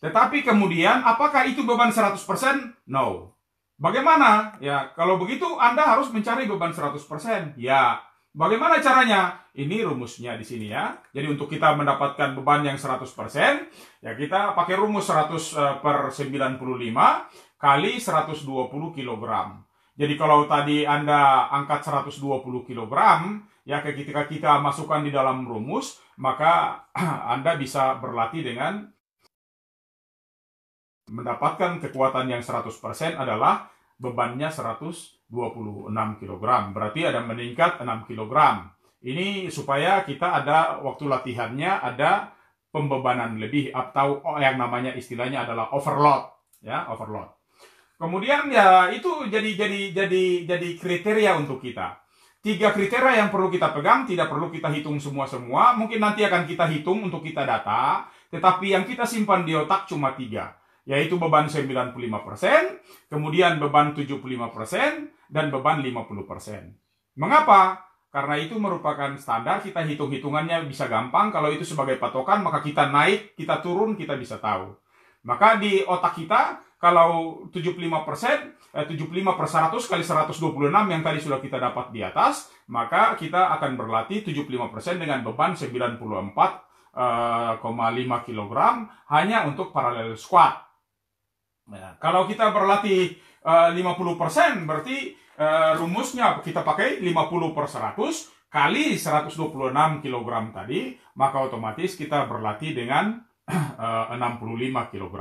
Tetapi kemudian, apakah itu beban 100%? No. Bagaimana? Ya, kalau begitu Anda harus mencari beban 100%. Ya, bagaimana caranya? Ini rumusnya di sini ya. Jadi untuk kita mendapatkan beban yang 100%, ya kita pakai rumus 100/95 kali 120 kg. Jadi kalau tadi Anda angkat 120 kg, ya ketika kita masukkan di dalam rumus, maka Anda bisa berlatih dengan mendapatkan kekuatan yang 100% adalah bebannya 126 kg. Berarti ada meningkat 6 kg. Ini supaya kita ada waktu latihannya ada pembebanan lebih, atau yang namanya istilahnya adalah overload, ya, overload. Kemudian ya itu jadi kriteria untuk kita. 3 kriteria yang perlu kita pegang, tidak perlu kita hitung semua. Mungkin nanti akan kita hitung untuk kita data, tetapi yang kita simpan di otak cuma 3. Yaitu beban 95%, kemudian beban 75%, dan beban 50%. Mengapa? Karena itu merupakan standar, kita hitung-hitungannya bisa gampang. Kalau itu sebagai patokan, maka kita naik, kita turun, kita bisa tahu. Maka di otak kita, kalau 75%, 75/100 kali 126 yang tadi sudah kita dapat di atas, maka kita akan berlatih 75% dengan beban 94,5 kg hanya untuk parallel squat. Nah, kalau kita berlatih 50%, berarti rumusnya kita pakai 50/100 kali 126 kg tadi, maka otomatis kita berlatih dengan 65 kg.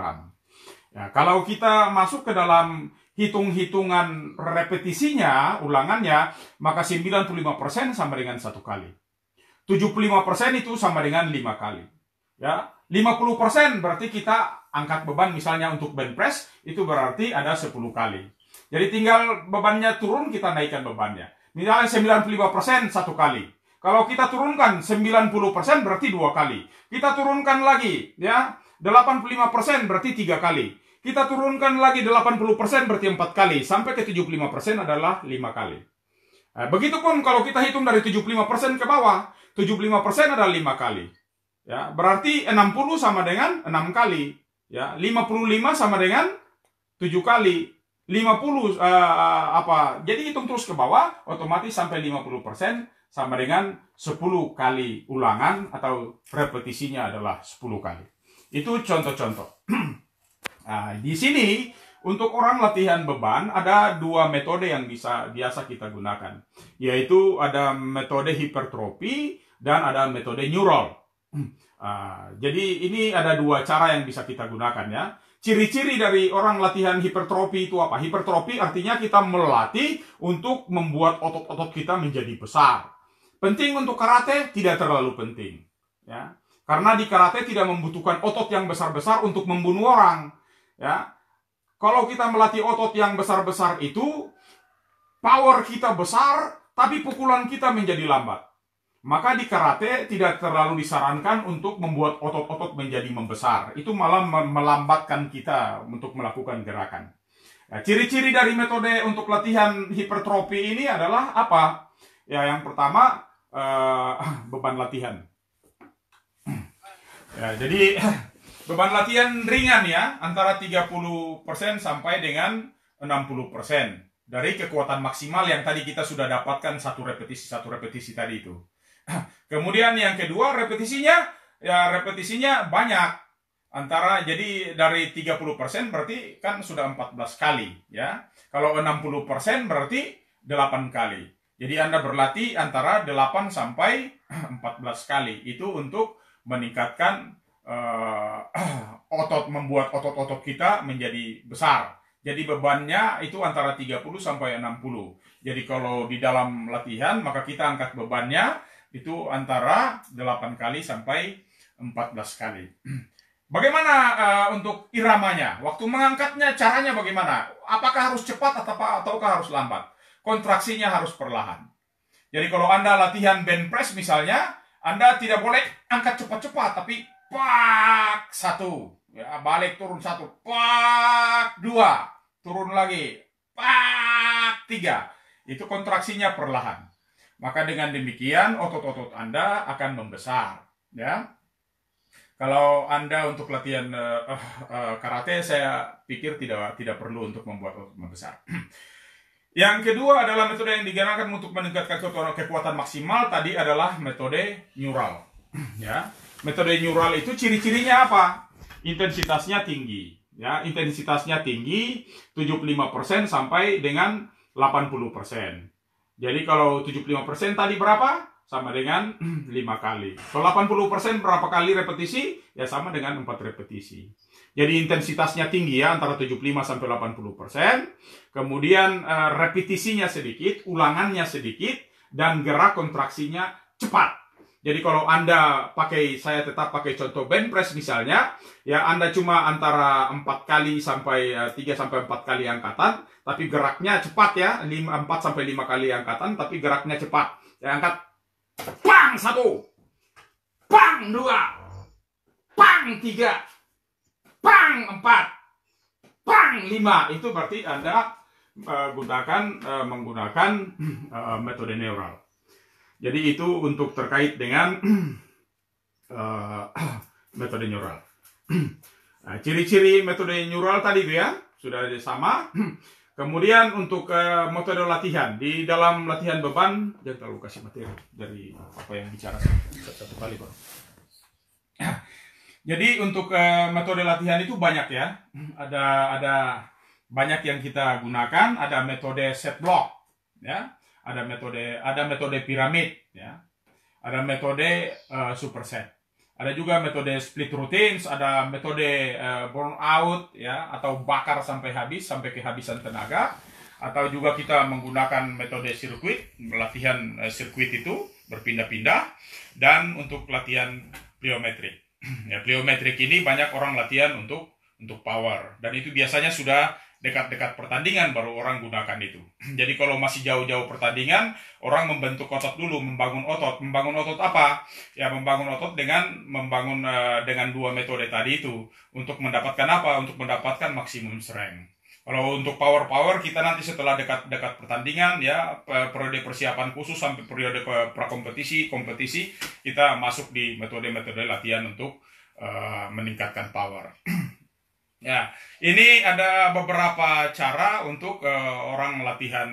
Ya, kalau kita masuk ke dalam hitung-hitungan repetisinya, ulangannya, maka 95% sama dengan 1 kali. 75% itu sama dengan 5 kali. Ya, 50% berarti kita angkat beban misalnya untuk bench press, itu berarti ada 10 kali. Jadi tinggal bebannya turun, kita naikkan bebannya. Misalnya 95% 1 kali. Kalau kita turunkan 90% berarti 2 kali. Kita turunkan lagi, ya. 85% berarti 3 kali. Kita turunkan lagi 80% berarti 4 kali. Sampai ke 75% adalah 5 kali. Nah, begitupun kalau kita hitung dari 75% ke bawah, 75% adalah 5 kali. Ya, berarti 60 sama dengan 6 kali. Ya, 55 sama dengan 7 kali. 50 jadi hitung terus ke bawah, otomatis sampai 50% sama dengan 10 kali ulangan atau repetisinya adalah 10 kali. Itu contoh-contoh. Nah, di sini untuk orang latihan beban ada 2 metode yang biasa kita gunakan, yaitu ada metode hipertrofi dan ada metode neural. Jadi ini ada 2 cara yang bisa kita gunakan ya. Ciri-ciri dari orang latihan hipertrofi itu apa? Hipertrofi artinya kita melatih untuk membuat otot-otot kita menjadi besar. Penting untuk karate? Tidak terlalu penting. Ya. Karena di karate tidak membutuhkan otot yang besar-besar untuk membunuh orang. Ya. Kalau kita melatih otot yang besar-besar itu, power kita besar, tapi pukulan kita menjadi lambat. Maka di karate tidak terlalu disarankan untuk membuat otot-otot menjadi membesar. Itu malah melambatkan kita untuk melakukan gerakan. Nah, ciri-ciri dari metode untuk latihan hipertrofi ini adalah apa? Ya, yang pertama, beban latihan. Ya, jadi beban latihan ringan ya, antara 30% sampai dengan 60% dari kekuatan maksimal yang tadi kita sudah dapatkan satu repetisi tadi itu. Kemudian yang kedua, repetisinya banyak. Jadi dari 30% berarti kan sudah 14 kali ya. Kalau 60% berarti 8 kali. Jadi Anda berlatih antara 8 sampai 14 kali. Itu untuk meningkatkan membuat otot-otot kita menjadi besar. Jadi bebannya itu antara 30 sampai 60. Jadi kalau di dalam latihan maka kita angkat bebannya itu antara 8 kali sampai 14 kali. Bagaimana untuk iramanya? Waktu mengangkatnya caranya bagaimana? Apakah harus cepat ataukah harus lambat? Kontraksinya harus perlahan. Jadi kalau Anda latihan bench press misalnya, Anda tidak boleh angkat cepat-cepat, tapi pak 1, ya, balik turun 1, pak 2, turun lagi, pak 3. Itu kontraksinya perlahan. Maka dengan demikian otot-otot Anda akan membesar, ya. Kalau Anda untuk latihan karate, saya pikir tidak perlu untuk membuat otot membesar. Yang kedua adalah metode yang digunakan untuk meningkatkan kekuatan maksimal. Tadi adalah metode neural, ya. Metode neural itu ciri-cirinya apa? Intensitasnya tinggi, ya. Intensitasnya tinggi 75% sampai dengan 80%. Jadi kalau 75% tadi berapa? Sama dengan 5 kali. Kalau 80% berapa kali repetisi? Ya sama dengan 4 repetisi. Jadi intensitasnya tinggi ya, antara 75 sampai 80%. Kemudian repetisinya sedikit, ulangannya sedikit, dan gerak kontraksinya cepat. Jadi kalau saya tetap pakai contoh bench press misalnya, ya Anda cuma antara 4 kali sampai 3 sampai 4 kali angkatan, tapi geraknya cepat ya, 4 sampai 5 kali angkatan, tapi geraknya cepat. Ya angkat, pang 1, pang 2, pang 3, pang 4, pang 5. Itu berarti Anda menggunakan metode neural. Jadi itu untuk terkait dengan metode neural. Nah, ciri-ciri metode neural tadi itu ya, sudah sama. Kemudian untuk metode latihan, di dalam latihan beban, jangan terlalu kasih materi dari apa yang bicara satu kali Bro. Jadi untuk metode latihan itu banyak ya. Ada banyak yang kita gunakan, ada metode set block ya. Ada metode piramid ya. Ada metode superset. Ada juga metode split routines, ada metode burnout ya, atau bakar sampai habis, sampai kehabisan tenaga. Atau juga kita menggunakan metode sirkuit, latihan sirkuit itu berpindah-pindah, dan untuk latihan pliometrik. Ya, pliometrik ini banyak orang latihan untuk untuk power. Dan itu biasanya sudah dekat-dekat pertandingan baru orang gunakan itu. Jadi kalau masih jauh-jauh pertandingan, orang membentuk otot dulu, membangun otot. Membangun otot apa? Ya membangun otot dengan dengan dua metode tadi itu. Untuk mendapatkan apa? Untuk mendapatkan maksimum strength. Kalau untuk power kita nanti setelah dekat-dekat pertandingan ya periode persiapan khusus sampai periode prakompetisi, kompetisi kita masuk di metode-metode latihan untuk meningkatkan power. Ya, ini ada beberapa cara untuk orang latihan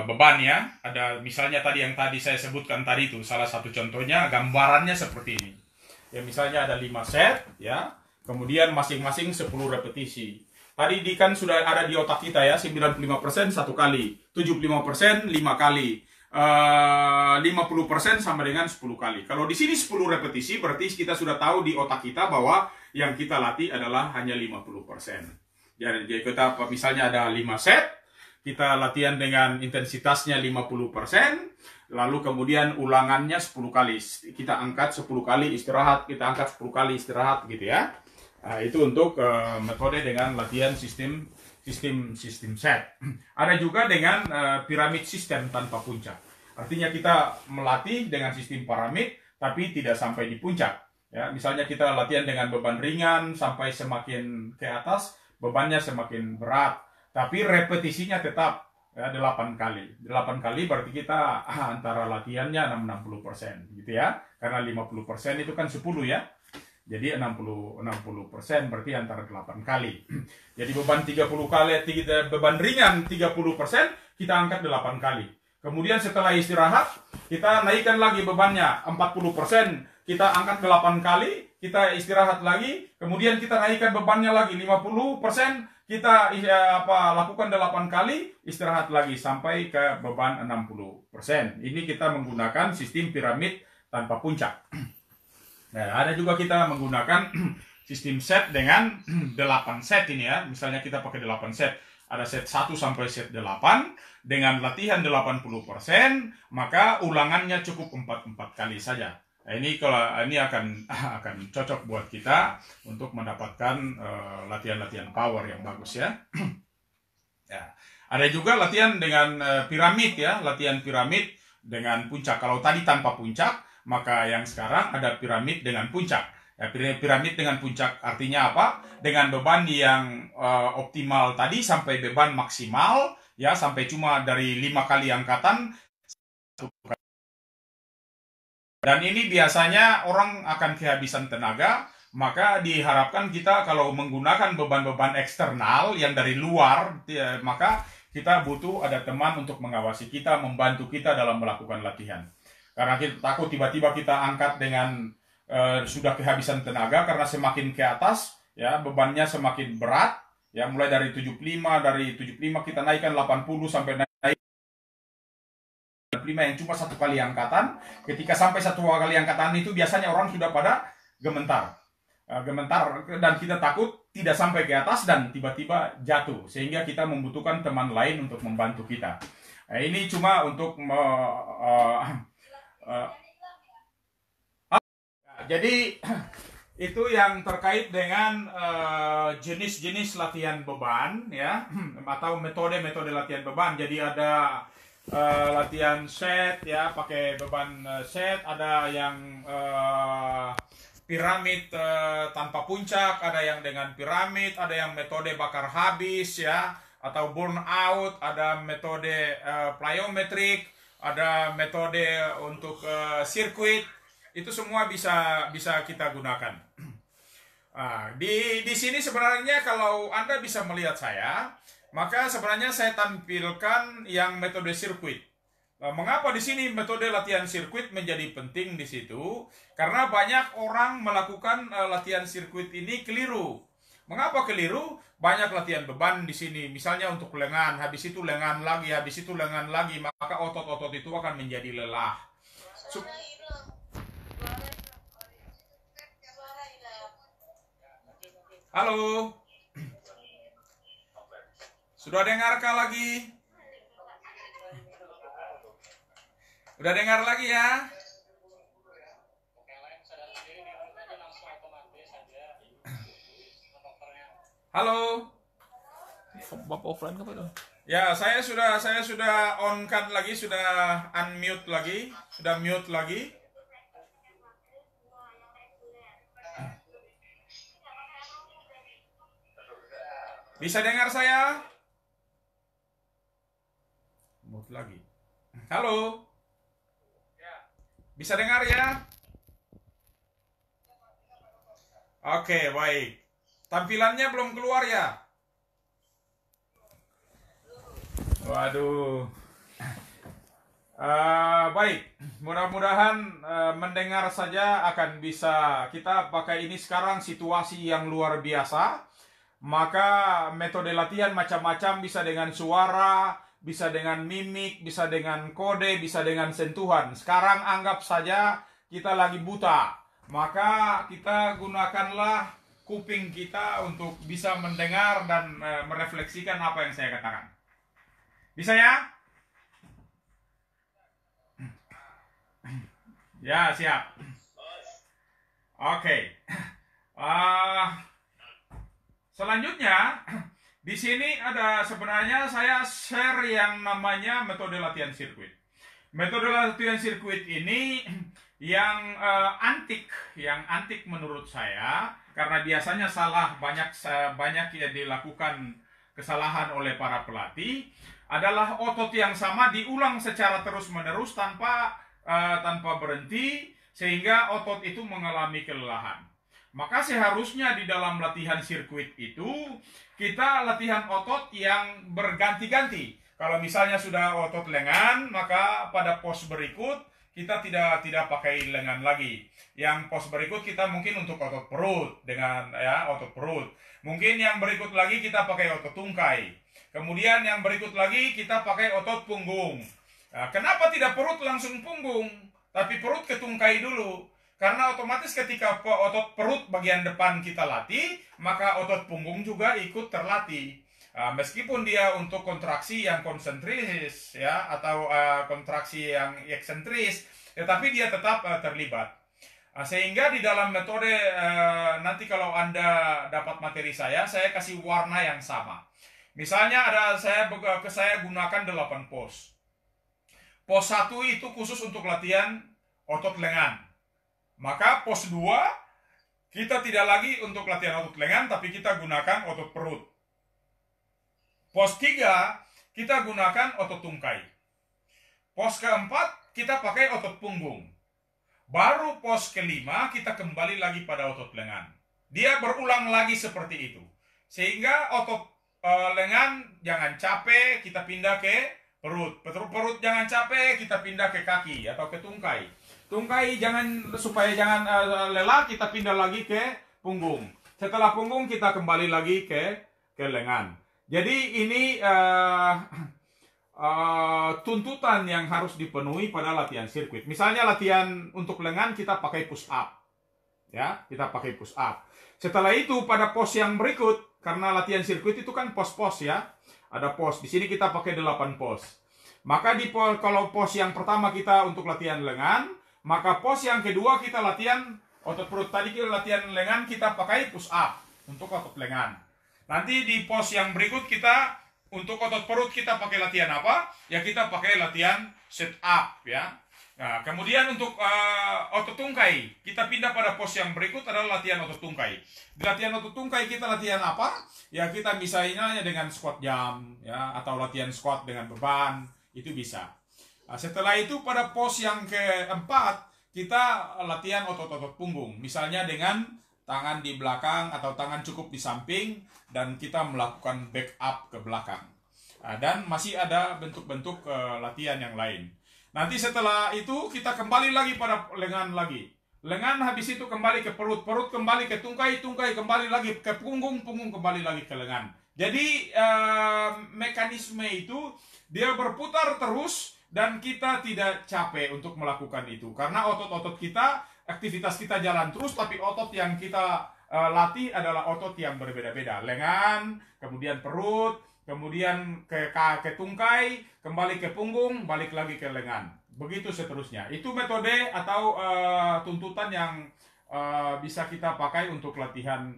beban ya. Ada misalnya yang tadi saya sebutkan tadi itu salah satu contohnya gambarannya seperti ini. Ya misalnya ada 5 set ya. Kemudian masing-masing 10 repetisi. Tadi kan sudah ada di otak kita ya, 95% 1 kali, 75% 5 kali, 50% sama dengan 10 kali. Kalau di sini 10 repetisi berarti kita sudah tahu di otak kita bahwa yang kita latih adalah hanya 50%. Jadi kita misalnya ada 5 set, kita latihan dengan intensitasnya 50%, lalu kemudian ulangannya 10 kali. Kita angkat 10 kali istirahat, kita angkat 10 kali istirahat gitu ya. Nah, itu untuk metode dengan latihan sistem set. Ada juga dengan piramid sistem tanpa puncak. Artinya kita melatih dengan sistem piramid tapi tidak sampai di puncak. Ya, misalnya kita latihan dengan beban ringan sampai semakin ke atas bebannya semakin berat, tapi repetisinya tetap ya, 8 kali. 8 kali berarti kita antara latihannya 60% gitu ya. Karena 50% itu kan 10 ya. Jadi 60% berarti antara 8 kali. Jadi beban 30 kali, beban ringan 30% kita angkat 8 kali. Kemudian setelah istirahat, kita naikkan lagi bebannya 40%, kita angkat 8 kali, kita istirahat lagi, kemudian kita naikkan bebannya lagi 50%, kita lakukan 8 kali, istirahat lagi sampai ke beban 60%. Ini kita menggunakan sistem piramid tanpa puncak. Nah, ada juga kita menggunakan sistem set dengan 8 set ini ya. Misalnya kita pakai 8 set. Ada set 1 sampai set 8 dengan latihan 80%, maka ulangannya cukup 4 kali saja. Nah, ini akan cocok buat kita untuk mendapatkan latihan-latihan power yang bagus ya. Ya. Ada juga latihan dengan piramid ya, latihan piramid dengan puncak. Kalau tadi tanpa puncak, maka yang sekarang ada piramid dengan puncak. Ya, piramid dengan puncak artinya apa? Dengan beban yang optimal tadi sampai beban maksimal, ya sampai cuma dari 5 kali angkatan. Dan ini biasanya orang akan kehabisan tenaga, maka diharapkan kita kalau menggunakan beban-beban eksternal yang dari luar, ya, maka kita butuh ada teman untuk mengawasi kita, membantu kita dalam melakukan latihan. Karena kita takut tiba-tiba kita angkat dengan sudah kehabisan tenaga karena semakin ke atas ya bebannya semakin berat ya mulai dari 75 kita naikkan 80 sampai naik 75 yang cuma 1 kali angkatan. Ketika sampai 1 kali angkatan itu biasanya orang sudah pada gemetar dan kita takut tidak sampai ke atas dan tiba-tiba jatuh sehingga kita membutuhkan teman lain untuk membantu kita. Nah, ini cuma untuk jadi itu yang terkait dengan jenis-jenis latihan beban ya atau metode-metode latihan beban. Jadi ada latihan set ya pakai beban set, ada yang piramid tanpa puncak, ada yang dengan piramid, ada yang metode bakar habis ya atau burn out, ada metode plyometric, ada metode untuk sirkuit. Itu semua bisa kita gunakan. Nah, di sini sebenarnya kalau Anda bisa melihat saya, maka sebenarnya saya tampilkan yang metode sirkuit. Mengapa di sini metode latihan sirkuit menjadi penting di situ? Karena banyak orang melakukan latihan sirkuit ini keliru. Mengapa keliru? Banyak latihan beban di sini. Misalnya untuk lengan, habis itu lengan lagi, habis itu lengan lagi, maka otot-otot itu akan menjadi lelah. Halo. Sudah dengarkah lagi? Udah dengar lagi ya? Halo. Bapak offline apa tuh? Ya, saya sudah on kan lagi, sudah unmute lagi, sudah mute lagi. Bisa dengar saya? Mute lagi. Halo. Bisa dengar ya? Oke, baik. Tampilannya belum keluar ya? Waduh. Baik, mudah-mudahan mendengar saja akan bisa. Kita pakai ini sekarang situasi yang luar biasa. Maka metode latihan macam-macam, bisa dengan suara, bisa dengan mimik, bisa dengan kode, bisa dengan sentuhan. Sekarang anggap saja kita lagi buta. Maka kita gunakanlah kuping kita untuk bisa mendengar dan merefleksikan apa yang saya katakan. Bisa ya? Ya, siap. Oke. Selanjutnya, di sini ada sebenarnya saya share yang namanya metode latihan sirkuit. Metode latihan sirkuit ini yang antik menurut saya, karena biasanya banyak yang dilakukan kesalahan oleh para pelatih, adalah otot yang sama diulang secara terus-menerus tanpa berhenti, sehingga otot itu mengalami kelelahan. Maka seharusnya di dalam latihan sirkuit itu kita latihan otot yang berganti-ganti. Kalau misalnya sudah otot lengan, maka pada pos berikut kita tidak pakai lengan lagi. Yang pos berikut kita mungkin untuk otot perut dengan otot perut. Mungkin yang berikut lagi kita pakai otot tungkai. Kemudian yang berikut lagi kita pakai otot punggung. Nah, kenapa tidak perut langsung punggung, tapi perut ke tungkai dulu? Karena otomatis ketika otot perut bagian depan kita latih, maka otot punggung juga ikut terlatih. Meskipun dia untuk kontraksi yang konsentris atau kontraksi yang eksentris, tetapi dia tetap terlibat. Sehingga di dalam metode nanti kalau Anda dapat materi saya kasih warna yang sama. Misalnya saya gunakan 8 pos. Pos 1 itu khusus untuk latihan otot lengan. Maka pos 2 kita tidak lagi untuk latihan otot lengan, tapi kita gunakan otot perut. Pos 3 kita gunakan otot tungkai. Pos keempat kita pakai otot punggung. Baru pos kelima kita kembali lagi pada otot lengan. Dia berulang lagi seperti itu. Sehingga otot lengan jangan capek, kita pindah ke perut. Perut jangan capek, kita pindah ke kaki atau ke tungkai. Tungkai supaya jangan lelah, kita pindah lagi ke punggung. Setelah punggung kita kembali lagi ke lengan. Jadi ini tuntutan yang harus dipenuhi pada latihan sirkuit. Misalnya latihan untuk lengan kita pakai push up. Ya, kita pakai push up. Setelah itu pada pos yang berikut, karena latihan sirkuit itu kan pos-pos ya. Ada pos. Di sini kita pakai 8 pos. Maka kalau pos yang pertama kita untuk latihan lengan, maka pos yang kedua kita latihan otot perut. Tadi kita latihan lengan, kita pakai push up untuk otot lengan. Nanti di pos yang berikut kita untuk otot perut kita pakai latihan apa? Ya kita pakai latihan sit up ya. Nah, kemudian untuk otot tungkai, kita pindah pada pos yang berikut adalah latihan otot tungkai. Di latihan otot tungkai kita latihan apa? Ya kita misalnya dengan squat jump ya, atau latihan squat dengan beban, itu bisa. Nah, setelah itu pada pos yang keempat kita latihan otot-otot punggung. Misalnya dengan tangan di belakang atau tangan cukup di samping dan kita melakukan back up ke belakang. Nah, dan masih ada bentuk-bentuk latihan yang lain. Nanti setelah itu kita kembali lagi pada lengan lagi. Lengan habis itu kembali ke perut, perut kembali ke tungkai, tungkai kembali lagi ke punggung, punggung kembali lagi ke lengan. Jadi mekanisme itu dia berputar terus dan kita tidak capek untuk melakukan itu. Karena otot-otot kita, aktivitas kita jalan terus, tapi otot yang kita latih adalah otot yang berbeda-beda. Lengan, kemudian perut, kemudian ke tungkai, kembali ke punggung, balik lagi ke lengan. Begitu seterusnya. Itu metode atau tuntutan yang bisa kita pakai untuk latihan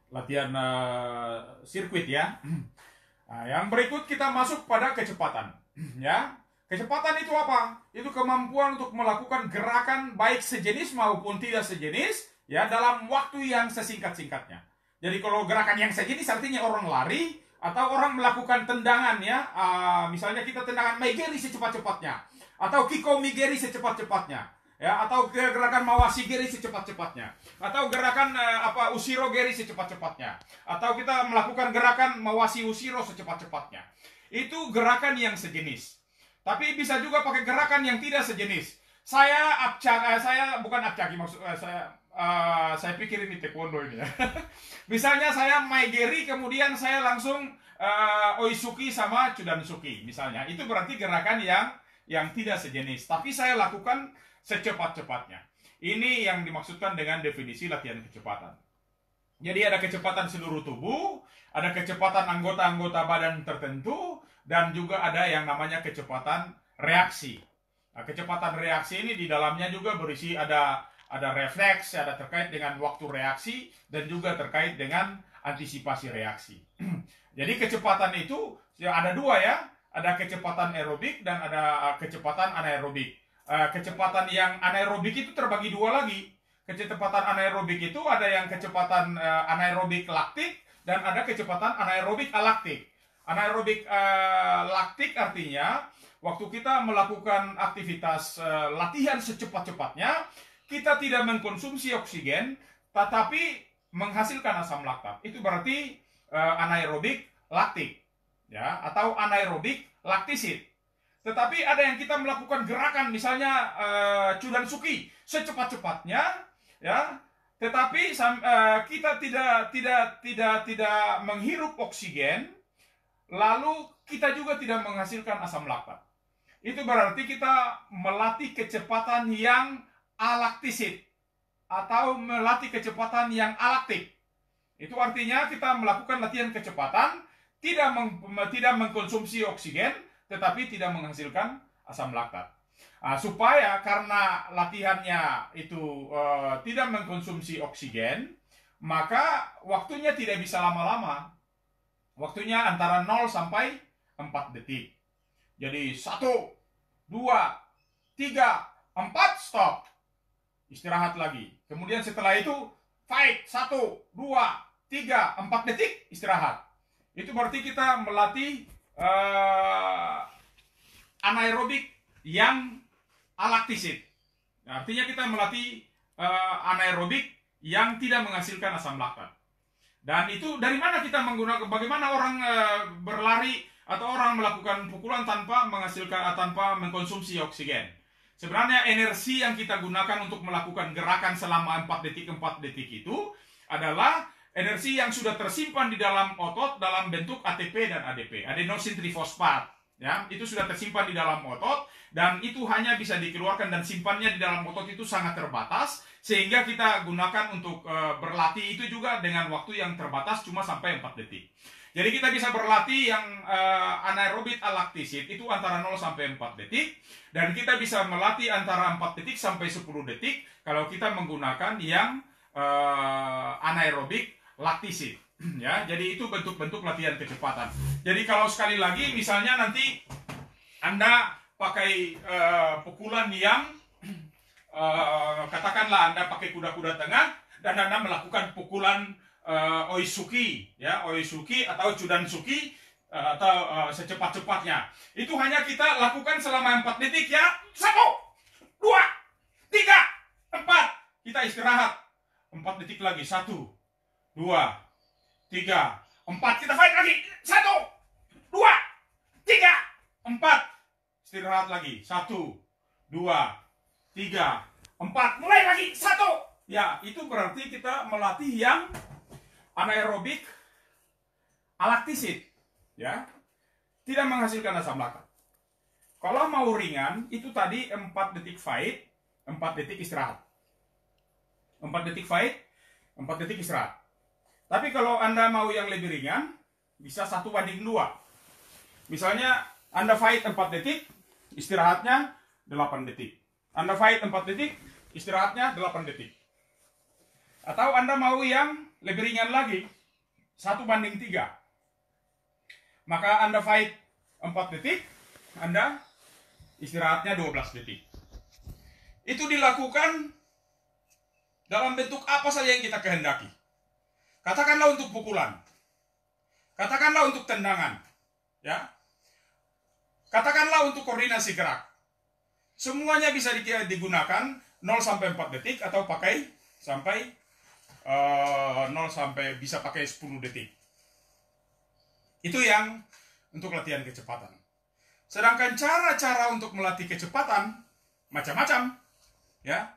latihan sirkuit ya. Nah, yang berikut kita masuk pada kecepatan, ya. Kecepatan itu apa? Itu kemampuan untuk melakukan gerakan baik sejenis maupun tidak sejenis, ya, dalam waktu yang sesingkat-singkatnya. Jadi kalau gerakan yang sejenis artinya orang lari atau orang melakukan tendangan, ya. Misalnya kita tendangan Megeri secepat-cepatnya, atau Kiko Migeri secepat-cepatnya. Ya, atau gerakan Mawasi Geri secepat-cepatnya, atau gerakan Usiro Geri secepat-cepatnya, atau kita melakukan gerakan Mawasi Usiro secepat-cepatnya. Itu gerakan yang sejenis. Tapi bisa juga pakai gerakan yang tidak sejenis. Saya bukan apcaki, maksud saya pikir ini taekwondo ini ya. Misalnya saya Maegeri, kemudian saya langsung Oisuki sama Chudansuki misalnya. Itu berarti gerakan yang tidak sejenis, tapi saya lakukan secepat-cepatnya. Ini yang dimaksudkan dengan definisi latihan kecepatan. Jadi ada kecepatan seluruh tubuh, ada kecepatan anggota-anggota badan tertentu, dan juga ada yang namanya kecepatan reaksi. Nah, kecepatan reaksi ini di dalamnya juga berisi ada refleks, ada terkait dengan waktu reaksi, dan juga terkait dengan antisipasi reaksi. Jadi kecepatan itu ya ada dua ya, ada kecepatan aerobik dan ada kecepatan anaerobik. Kecepatan yang anaerobik itu terbagi dua lagi. Kecepatan anaerobik itu ada yang kecepatan anaerobik laktik dan ada kecepatan anaerobik alaktik. Anaerobik laktik artinya waktu kita melakukan aktivitas latihan secepat-cepatnya, kita tidak mengkonsumsi oksigen tetapi menghasilkan asam laktat. Itu berarti anaerobik laktik, ya, atau anaerobik laktisit. Tetapi ada yang kita melakukan gerakan, misalnya Chudansuki secepat-cepatnya, ya, tetapi kita tidak menghirup oksigen, lalu kita juga tidak menghasilkan asam laktat. Itu berarti kita melatih kecepatan yang alaktisit atau melatih kecepatan yang alaktik. Itu artinya kita melakukan latihan kecepatan, tidak mengkonsumsi oksigen, tetapi tidak menghasilkan asam laktat. Supaya karena latihannya itu tidak mengkonsumsi oksigen, maka waktunya tidak bisa lama-lama. Waktunya antara 0 sampai 4 detik. Jadi 1, 2, 3, 4, stop. Istirahat lagi. Kemudian setelah itu fight, 1, 2, 3, 4 detik, istirahat. Itu berarti kita melatih anaerobik yang alaktisit. Nah, artinya kita melatih anaerobik yang tidak menghasilkan asam laktat. Dan itu dari mana kita menggunakan, bagaimana orang berlari atau orang melakukan pukulan tanpa mengkonsumsi oksigen. Sebenarnya energi yang kita gunakan untuk melakukan gerakan selama 4 detik itu adalah energi yang sudah tersimpan di dalam otot dalam bentuk ATP dan ADP, adenosin trifosfat. Ya, itu sudah tersimpan di dalam otot dan itu hanya bisa dikeluarkan, dan simpannya di dalam otot itu sangat terbatas, sehingga kita gunakan untuk berlatih itu juga dengan waktu yang terbatas, cuma sampai 4 detik. Jadi kita bisa berlatih yang anaerobik alaktisit itu antara 0 sampai 4 detik, dan kita bisa melatih antara 4 detik sampai 10 detik kalau kita menggunakan yang anaerobik laktisit. Ya, jadi itu bentuk-bentuk latihan kecepatan. Jadi kalau sekali lagi misalnya nanti Anda pakai pukulan yang katakanlah Anda pakai kuda-kuda tengah dan Anda melakukan pukulan Oisuki, ya, Oisuki atau Chudansuki atau secepat-cepatnya. Itu hanya kita lakukan selama 4 detik ya. 1, 2, 3, 4. Kita istirahat 4 detik lagi. 1, 2, 3, 4. Kita fight lagi. 1, 2, 3, 4. Istirahat lagi. 1, 2, 3, 4. Mulai lagi. 1. Ya, itu berarti kita melatih yang anaerobik alaktisit. Ya. Tidak menghasilkan asam laktat. Kalau mau ringan, itu tadi 4 detik fight, 4 detik istirahat. 4 detik fight, 4 detik istirahat. Tapi kalau Anda mau yang lebih ringan, bisa 1:2. Misalnya Anda fight 4 detik, istirahatnya 8 detik. Anda fight 4 detik, istirahatnya 8 detik. Atau Anda mau yang lebih ringan lagi, 1:3. Maka Anda fight 4 detik, Anda istirahatnya 12 detik. Itu dilakukan dalam bentuk apa saja yang kita kehendaki. Katakanlah untuk pukulan, katakanlah untuk tendangan, ya, katakanlah untuk koordinasi gerak. Semuanya bisa digunakan 0 sampai 4 detik atau pakai sampai 0 sampai bisa pakai 10 detik. Itu yang untuk latihan kecepatan. Sedangkan cara-cara untuk melatih kecepatan macam-macam, ya.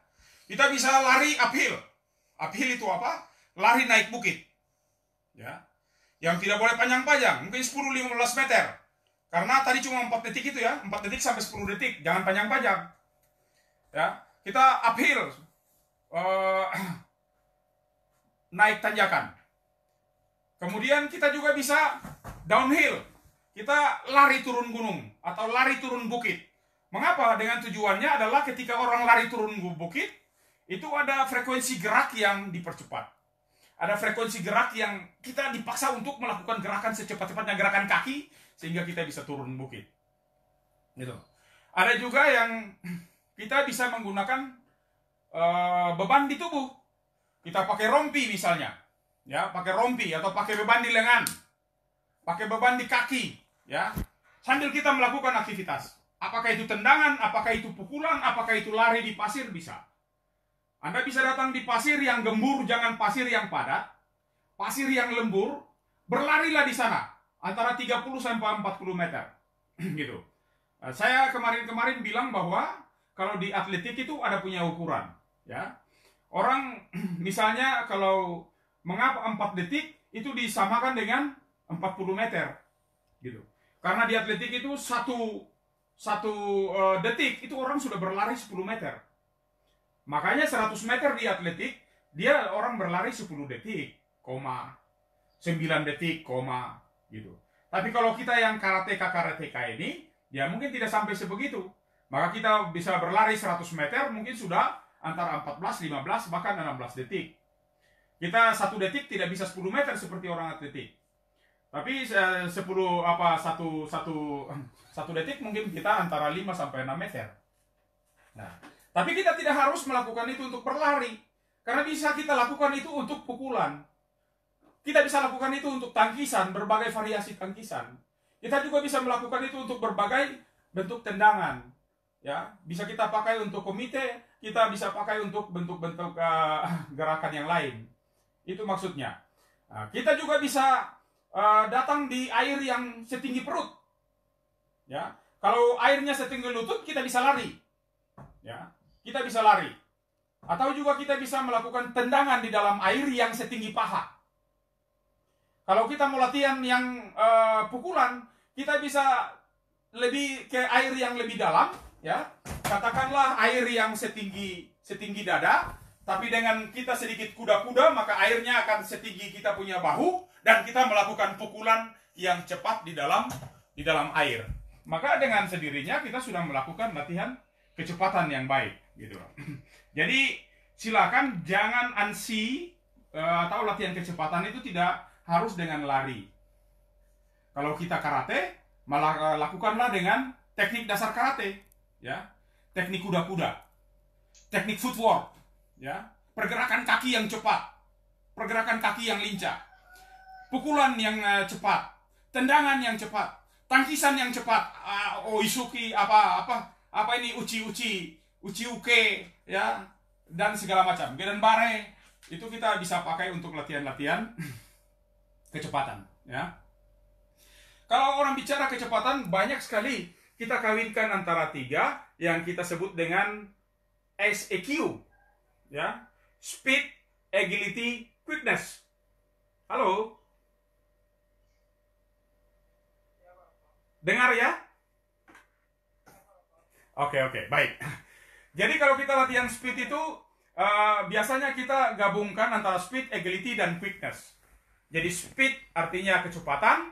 Kita bisa lari uphill. Uphill itu apa? Lari naik bukit. Ya. Yang tidak boleh panjang-panjang, mungkin 10-15 meter. Karena tadi cuma 4 detik itu ya, 4 detik sampai 10 detik, jangan panjang-panjang. Ya, kita uphill. Naik tanjakan. Kemudian kita juga bisa downhill. Kita lari turun gunung atau lari turun bukit. Mengapa? Dengan tujuannya adalah ketika orang lari turun bukit, itu ada frekuensi gerak yang dipercepat. Ada frekuensi gerak yang kita dipaksa untuk melakukan gerakan secepat-cepatnya, gerakan kaki, sehingga kita bisa turun bukit. Gitu. Ada juga yang kita bisa menggunakan beban di tubuh. Kita pakai rompi misalnya, ya, pakai rompi atau pakai beban di lengan, pakai beban di kaki, ya, sambil kita melakukan aktivitas. Apakah itu tendangan, apakah itu pukulan, apakah itu lari di pasir, bisa. Anda bisa datang di pasir yang gembur, jangan pasir yang padat, pasir yang lembur, berlarilah di sana antara 30 sampai 40 meter. Gitu. Saya kemarin bilang bahwa kalau di atletik itu ada punya ukuran, ya. Orang misalnya kalau mengapa 4 detik itu disamakan dengan 40 meter. Gitu. Karena di atletik itu satu detik itu orang sudah berlari 10 meter. Makanya 100 meter di atletik, dia orang berlari 10 detik, 9 detik, gitu. Tapi kalau kita yang karateka ini, ya mungkin tidak sampai sebegitu. Maka kita bisa berlari 100 meter, mungkin sudah antara 14, 15, bahkan 16 detik. Kita 1 detik tidak bisa 10 meter seperti orang atletik. Tapi 1 detik mungkin kita antara 5 sampai 6 meter. Nah, tapi kita tidak harus melakukan itu untuk berlari. Karena bisa kita lakukan itu untuk pukulan. Kita bisa lakukan itu untuk tangkisan, berbagai variasi tangkisan. Kita juga bisa melakukan itu untuk berbagai bentuk tendangan. Ya, bisa kita pakai untuk komite, kita bisa pakai untuk bentuk-bentuk gerakan yang lain. Itu maksudnya. Nah, kita juga bisa datang di air yang setinggi perut. Ya, kalau airnya setinggi lutut, kita bisa lari. Ya, kita bisa lari. Atau juga kita bisa melakukan tendangan di dalam air yang setinggi paha. Kalau kita mau latihan yang pukulan, kita bisa lebih ke air yang lebih dalam, ya. Katakanlah air yang setinggi dada, tapi dengan kita sedikit kuda-kuda, maka airnya akan setinggi kita punya bahu dan kita melakukan pukulan yang cepat di dalam air. Maka dengan sendirinya kita sudah melakukan latihan kecepatan yang baik, gitu. Jadi silakan jangan ansi atau latihan kecepatan itu tidak harus dengan lari. Kalau kita karate, malah lakukanlah dengan teknik dasar karate, ya, teknik kuda-kuda, teknik footwork, ya, pergerakan kaki yang cepat, pergerakan kaki yang lincah, pukulan yang cepat, tendangan yang cepat, tangkisan yang cepat, oisuki apa ini uchi-uke, ya, dan segala macam, gedan bare, itu kita bisa pakai untuk latihan-latihan kecepatan, ya. Kalau orang bicara kecepatan, banyak sekali kita kawinkan antara 3 yang kita sebut dengan SEQ, ya, speed, agility, quickness. Halo, dengar ya? Oke, baik. Jadi kalau kita latihan speed itu biasanya kita gabungkan antara speed, agility, dan quickness. Jadi speed artinya kecepatan,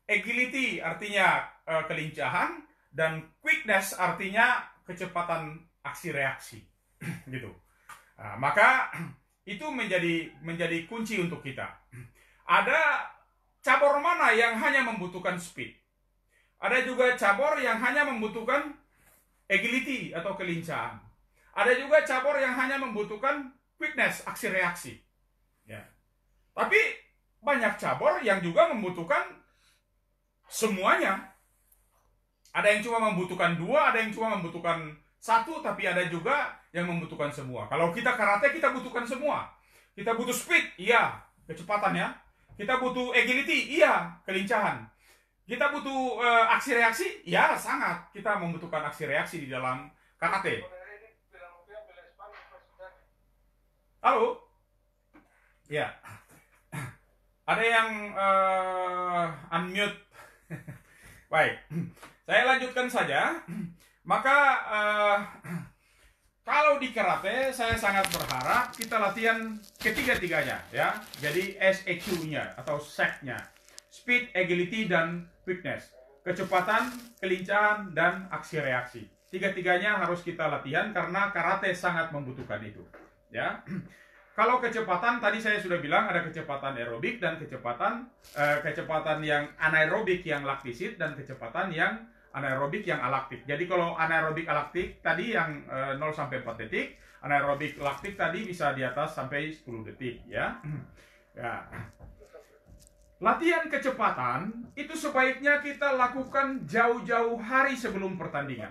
agility artinya kelincahan, dan quickness artinya kecepatan aksi reaksi. Gitu. Maka itu menjadi kunci untuk kita. Ada cabur mana yang hanya membutuhkan speed. Ada juga cabur yang hanya membutuhkan agility atau kelincahan. Ada juga cabur yang hanya membutuhkan quickness, aksi reaksi. Ya. Tapi banyak cabur yang juga membutuhkan semuanya. Ada yang cuma membutuhkan 2, ada yang cuma membutuhkan 1, tapi ada juga yang membutuhkan semua. Kalau kita karate, kita butuhkan semua. Kita butuh speed, iya, kecepatan ya. Kita butuh agility, iya, kelincahan. Kita butuh aksi reaksi, ya sangat. Kita membutuhkan aksi reaksi di dalam karate. Halo? Ya. Ada yang unmute. Baik. Saya lanjutkan saja. Maka kalau di karate saya sangat berharap kita latihan ketiga-tiganya ya. Jadi SEQ-nya atau SEC-nya. Speed, agility, dan quickness. Kecepatan, kelincahan, dan aksi reaksi. Tiga-tiganya harus kita latihan karena karate sangat membutuhkan itu. Ya. Kalau kecepatan tadi saya sudah bilang ada kecepatan aerobik dan kecepatan yang anaerobik yang laktisit dan kecepatan yang anaerobik yang alaktik. Jadi kalau anaerobik alaktik tadi yang 0 sampai 4 detik, anaerobik laktik tadi bisa di atas sampai 10 detik ya. Ya. Latihan kecepatan itu sebaiknya kita lakukan jauh-jauh hari sebelum pertandingan.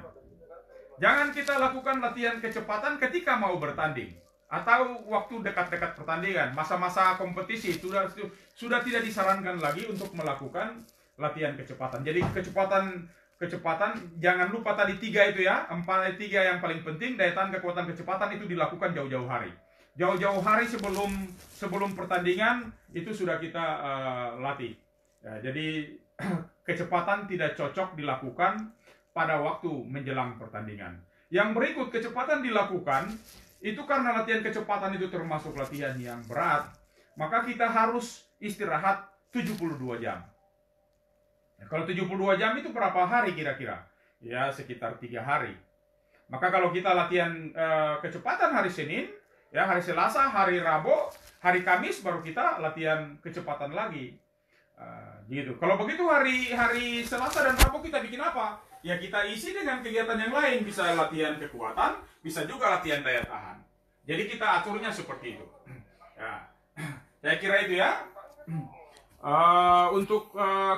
Jangan kita lakukan latihan kecepatan ketika mau bertanding atau waktu dekat-dekat pertandingan, masa-masa kompetisi sudah tidak disarankan lagi untuk melakukan latihan kecepatan. Jadi kecepatan jangan lupa tadi 3 itu ya, 3 yang paling penting, daya tahan, kekuatan, kecepatan itu dilakukan jauh-jauh hari. Jauh-jauh hari sebelum pertandingan itu sudah kita latih. Ya, jadi kecepatan tidak cocok dilakukan pada waktu menjelang pertandingan. Yang berikut kecepatan dilakukan itu karena latihan kecepatan itu termasuk latihan yang berat, maka kita harus istirahat 72 jam. Ya, kalau 72 jam itu berapa hari kira-kira? Ya sekitar 3 hari. Maka kalau kita latihan kecepatan hari Senin, ya hari Selasa, hari Rabu, hari Kamis baru kita latihan kecepatan lagi. Gitu. Kalau begitu hari Selasa dan Rabu kita bikin apa? Ya kita isi dengan kegiatan yang lain, bisa latihan kekuatan, bisa juga latihan daya tahan. Jadi kita aturnya seperti itu. Ya. Saya kira itu ya. Untuk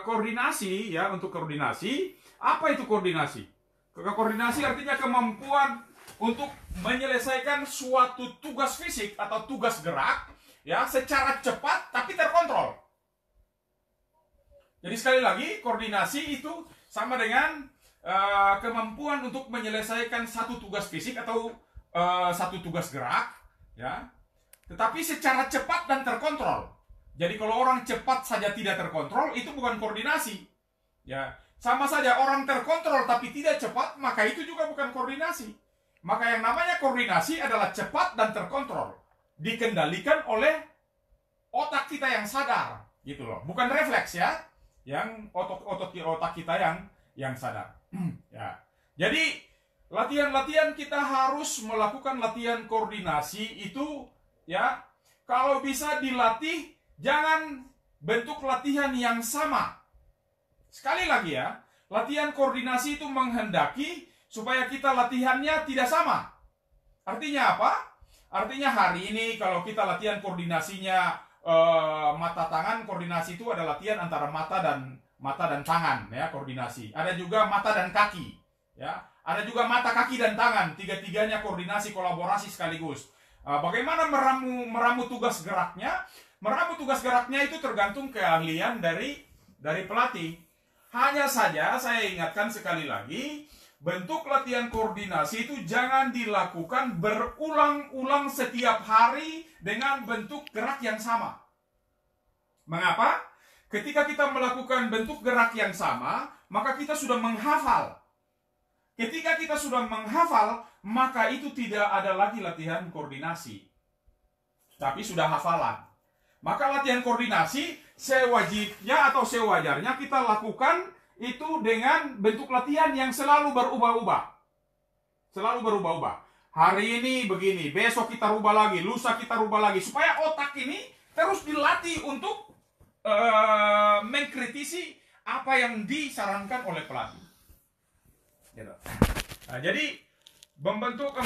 koordinasi ya, untuk koordinasi, apa itu koordinasi? Koordinasi artinya kemampuan untuk menyelesaikan suatu tugas fisik atau tugas gerak ya secara cepat tapi terkontrol. Jadi sekali lagi koordinasi itu sama dengan kemampuan untuk menyelesaikan satu tugas fisik atau satu tugas gerak ya, tetapi secara cepat dan terkontrol. Jadi kalau orang cepat saja tidak terkontrol itu bukan koordinasi. Ya, sama saja orang terkontrol tapi tidak cepat, maka itu juga bukan koordinasi. Maka yang namanya koordinasi adalah cepat dan terkontrol, dikendalikan oleh otak kita yang sadar, gitu loh. Bukan refleks ya, yang otak kita yang sadar. Ya. Jadi latihan-latihan kita harus melakukan latihan koordinasi itu ya. Kalau bisa dilatih, jangan bentuk latihan yang sama. Sekali lagi ya, latihan koordinasi itu menghendaki supaya kita latihannya tidak sama. Artinya apa? Artinya hari ini kalau kita latihan koordinasinya mata tangan, koordinasi itu ada latihan antara mata dan tangan ya, koordinasi. Ada juga mata dan kaki ya. Ada juga mata, kaki dan tangan, tiga-tiganya koordinasi, kolaborasi sekaligus. Bagaimana meramu tugas geraknya? Meramu tugas geraknya itu tergantung keahlian dari pelatih. Hanya saja saya ingatkan sekali lagi, bentuk latihan koordinasi itu jangan dilakukan berulang-ulang setiap hari dengan bentuk gerak yang sama. Mengapa? Ketika kita melakukan bentuk gerak yang sama, maka kita sudah menghafal. Ketika kita sudah menghafal, maka itu tidak ada lagi latihan koordinasi, tapi sudah hafalan. Maka latihan koordinasi sewajibnya atau sewajarnya kita lakukan itu dengan bentuk latihan yang selalu berubah-ubah. Selalu berubah-ubah. Hari ini begini, besok kita rubah lagi, lusa kita rubah lagi. Supaya otak ini terus dilatih untuk apa yang disarankan oleh pelatih. Gitu. Nah, jadi membentuk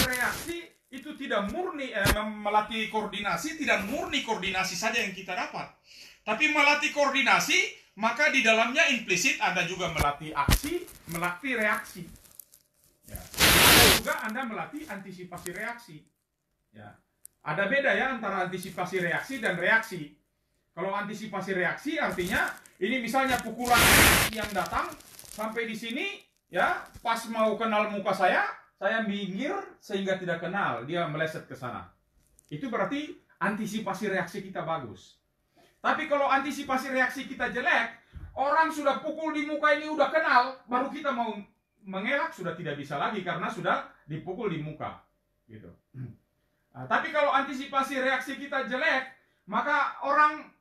reaksi itu tidak murni melatih koordinasi, tidak murni koordinasi saja yang kita dapat. Tapi melatih koordinasi, maka di dalamnya implisit Anda juga melatih aksi, melatih reaksi. Ya. Juga Anda melatih antisipasi reaksi. Ya. Ada beda ya antara antisipasi reaksi dan reaksi. Kalau antisipasi reaksi artinya ini misalnya pukulan yang datang sampai di sini, ya pas mau kenal muka saya minggir sehingga tidak kenal, dia meleset ke sana. Itu berarti antisipasi reaksi kita bagus. Tapi kalau antisipasi reaksi kita jelek, orang sudah pukul di muka ini udah kenal, baru kita mau mengelak sudah tidak bisa lagi karena sudah dipukul di muka. Gitu. Nah, tapi kalau antisipasi reaksi kita jelek, maka orang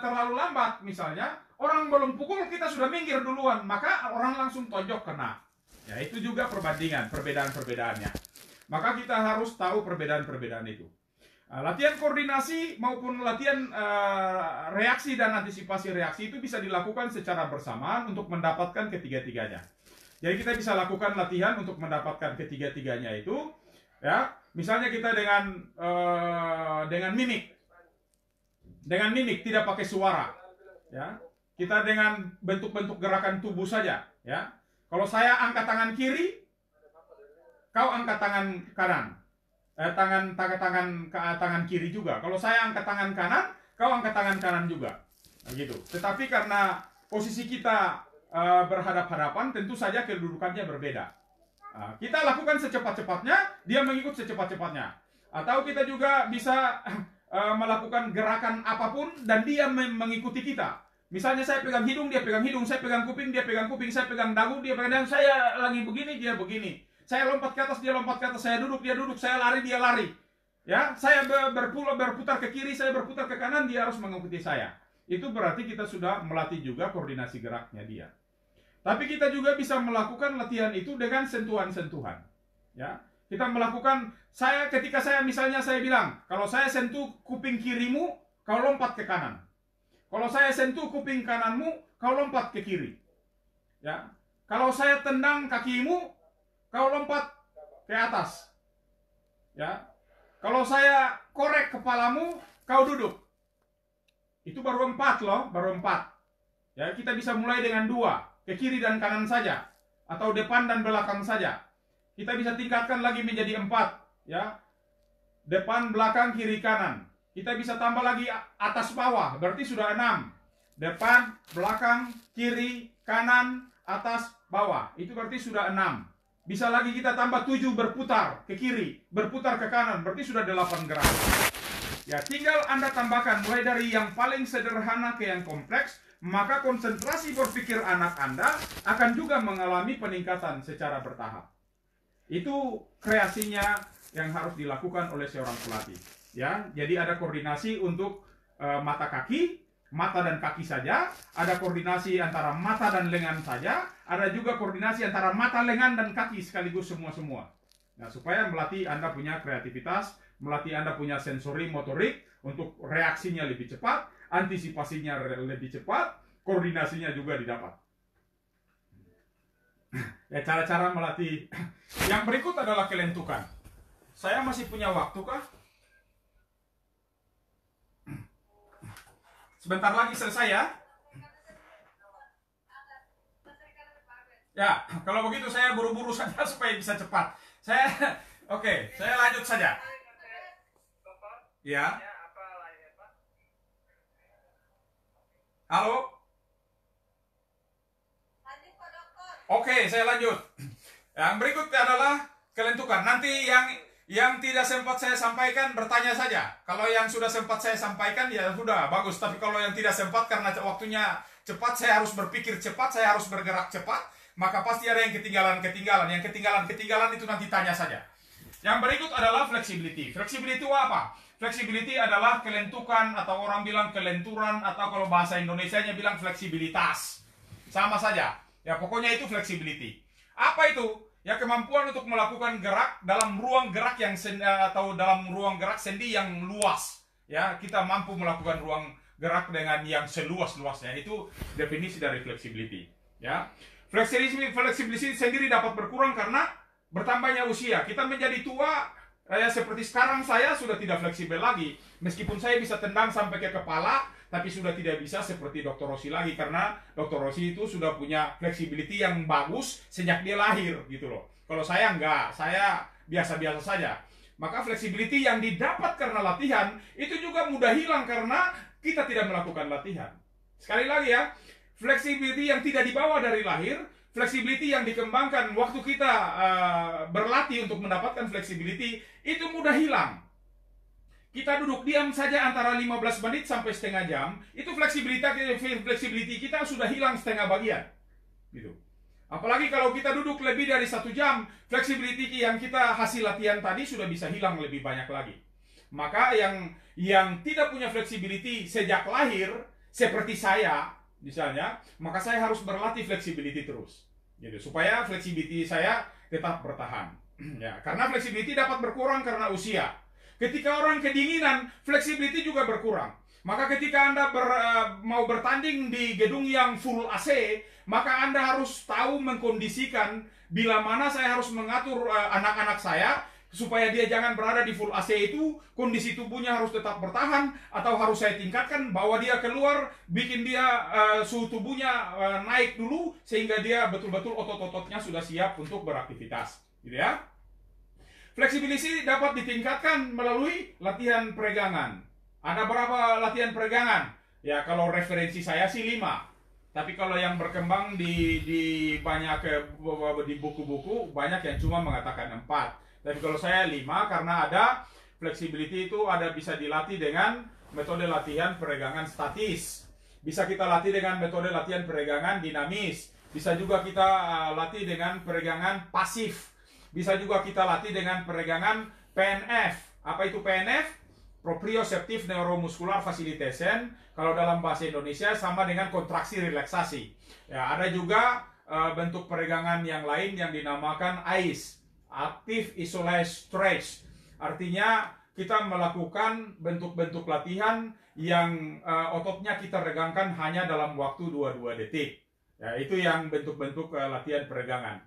terlalu lambat misalnya, orang belum pukul kita sudah minggir duluan, maka orang langsung tonjok kena. Ya, itu juga perbedaan-perbedaannya. Maka kita harus tahu perbedaan-perbedaan itu. Latihan koordinasi maupun latihan reaksi dan antisipasi reaksi itu bisa dilakukan secara bersamaan untuk mendapatkan ketiga-tiganya. Jadi kita bisa lakukan latihan untuk mendapatkan ketiga-tiganya itu, ya. Misalnya kita dengan mimik. Dengan mimik tidak pakai suara, ya. Kita dengan bentuk-bentuk gerakan tubuh saja, ya. Kalau saya angkat tangan kiri, kau angkat tangan kanan. Tangan kiri juga. Kalau saya angkat tangan kanan, kau angkat tangan kanan juga. Nah, gitu. Tetapi karena posisi kita berhadap-hadapan, tentu saja kedudukannya berbeda. Kita lakukan secepat-cepatnya, dia mengikut secepat-cepatnya. Atau kita juga bisa melakukan gerakan apapun dan dia mengikuti kita. Misalnya saya pegang hidung, dia pegang hidung, saya pegang kuping, dia pegang kuping, saya pegang dagu, dia pegang dagu, saya lagi begini, dia begini. Saya lompat ke atas, dia lompat ke atas, saya duduk, dia duduk, saya lari, dia lari. Ya, saya berputar ke kiri, saya berputar ke kanan, dia harus mengikuti saya. Itu berarti kita sudah melatih juga koordinasi geraknya dia. Tapi kita juga bisa melakukan latihan itu dengan sentuhan-sentuhan. Ya, kita melakukan, ketika saya misalnya saya bilang, kalau saya sentuh kuping kirimu, kau lompat ke kanan. Kalau saya sentuh kuping kananmu, kau lompat ke kiri. Ya. Kalau saya tendang kakimu, kau lompat ke atas. Ya. Kalau saya korek kepalamu, kau duduk. Itu baru 4 loh, baru 4. Ya, kita bisa mulai dengan 2, ke kiri dan kanan saja, atau depan dan belakang saja. Kita bisa tingkatkan lagi menjadi 4, ya. Depan, belakang, kiri, kanan. Kita bisa tambah lagi atas bawah, berarti sudah 6. Depan, belakang, kiri, kanan, atas, bawah. Itu berarti sudah 6. Bisa lagi kita tambah 7 berputar ke kiri, berputar ke kanan, berarti sudah 8 gerakan. Ya, tinggal Anda tambahkan mulai dari yang paling sederhana ke yang kompleks, maka konsentrasi berpikir anak Anda akan juga mengalami peningkatan secara bertahap. Itu kreasinya yang harus dilakukan oleh seorang pelatih. Ya, jadi ada koordinasi untuk mata dan kaki saja, ada koordinasi antara mata dan lengan saja, ada juga koordinasi antara mata, lengan dan kaki sekaligus semua. Nah, supaya melatih Anda punya kreativitas, melatih Anda punya sensori motorik untuk reaksinya lebih cepat, antisipasinya lebih cepat, koordinasinya juga didapat. Ya, cara-cara melatih. Yang berikut adalah kelentukan. Saya masih punya waktu kah? Sebentar lagi selesai ya. Ya, kalau begitu saya buru-buru saja supaya bisa cepat. Oke, saya lanjut saja. Ya. Halo. Oke, saya lanjut. Yang berikut adalah kelentukan. Nanti yang tidak sempat saya sampaikan bertanya saja. Kalau yang sudah sempat saya sampaikan ya sudah bagus. Tapi kalau yang tidak sempat karena waktunya cepat, saya harus berpikir cepat, saya harus bergerak cepat, maka pasti ada yang ketinggalan. Yang ketinggalan itu nanti tanya saja. Yang berikut adalah flexibility. Flexibility itu apa? Flexibility adalah kelentukan, atau orang bilang kelenturan, atau kalau bahasa Indonesianya bilang fleksibilitas. Sama saja. Ya pokoknya itu flexibility. Apa itu? Ya kemampuan untuk melakukan gerak dalam ruang gerak dalam ruang gerak sendi yang luas. Ya, kita mampu melakukan gerak dengan yang seluas-luasnya. Itu definisi dari flexibility. Ya, flexibility sendiri dapat berkurang karena bertambahnya usia. Kita menjadi tua, seperti sekarang saya sudah tidak fleksibel lagi. Meskipun saya bisa tendang sampai ke kepala, tapi sudah tidak bisa seperti Dr. Rossi lagi, karena Dr. Rossi itu sudah punya flexibility yang bagus sejak dia lahir gitu loh. Kalau saya enggak, saya biasa-biasa saja. Maka flexibility yang didapat karena latihan itu juga mudah hilang karena kita tidak melakukan latihan. Sekali lagi ya, flexibility yang tidak dibawa dari lahir, flexibility yang dikembangkan waktu kita berlatih untuk mendapatkan flexibility, itu mudah hilang. Kita duduk diam saja antara 15 menit sampai setengah jam, itu flexibility kita sudah hilang setengah bagian. Gitu. Apalagi kalau kita duduk lebih dari 1 jam, flexibility yang kita hasil latihan tadi sudah bisa hilang lebih banyak lagi. Maka yang tidak punya flexibility sejak lahir, seperti saya, misalnya, maka saya harus berlatih flexibility terus, gitu, supaya flexibility saya tetap bertahan. Ya, karena flexibility dapat berkurang karena usia. Ketika orang kedinginan, flexibility juga berkurang. Maka ketika Anda mau bertanding di gedung yang full AC, maka Anda harus tahu mengkondisikan bila mana saya harus mengatur anak-anak saya supaya dia jangan berada di full AC itu, kondisi tubuhnya harus tetap bertahan, atau harus saya tingkatkan, bawa dia keluar, bikin dia suhu tubuhnya naik dulu, sehingga dia betul-betul otot-ototnya sudah siap untuk beraktivitas, gitu ya. Fleksibilitas dapat ditingkatkan melalui latihan peregangan. Ada berapa latihan peregangan? Ya, kalau referensi saya sih 5. Tapi kalau yang berkembang di banyak di buku-buku, banyak yang cuma mengatakan 4. Tapi kalau saya 5, karena ada flexibility itu bisa dilatih dengan metode latihan peregangan statis. Bisa kita latih dengan metode latihan peregangan dinamis. Bisa juga kita latih dengan peregangan pasif. Bisa juga kita latih dengan peregangan PNF. Apa itu PNF? Proprioceptive Neuromuscular Facilitation. Kalau dalam bahasa Indonesia sama dengan kontraksi relaksasi. Ya, ada juga bentuk peregangan yang lain yang dinamakan AIS, Active Isolate Stretch. Artinya kita melakukan bentuk-bentuk latihan yang ototnya kita regangkan hanya dalam waktu 22 detik. Ya, itu yang bentuk-bentuk latihan peregangan.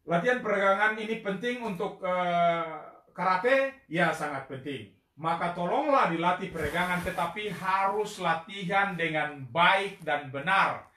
Latihan peregangan ini penting untuk karate, ya sangat penting. Maka tolonglah dilatih peregangan, tetapi harus latihan dengan baik dan benar.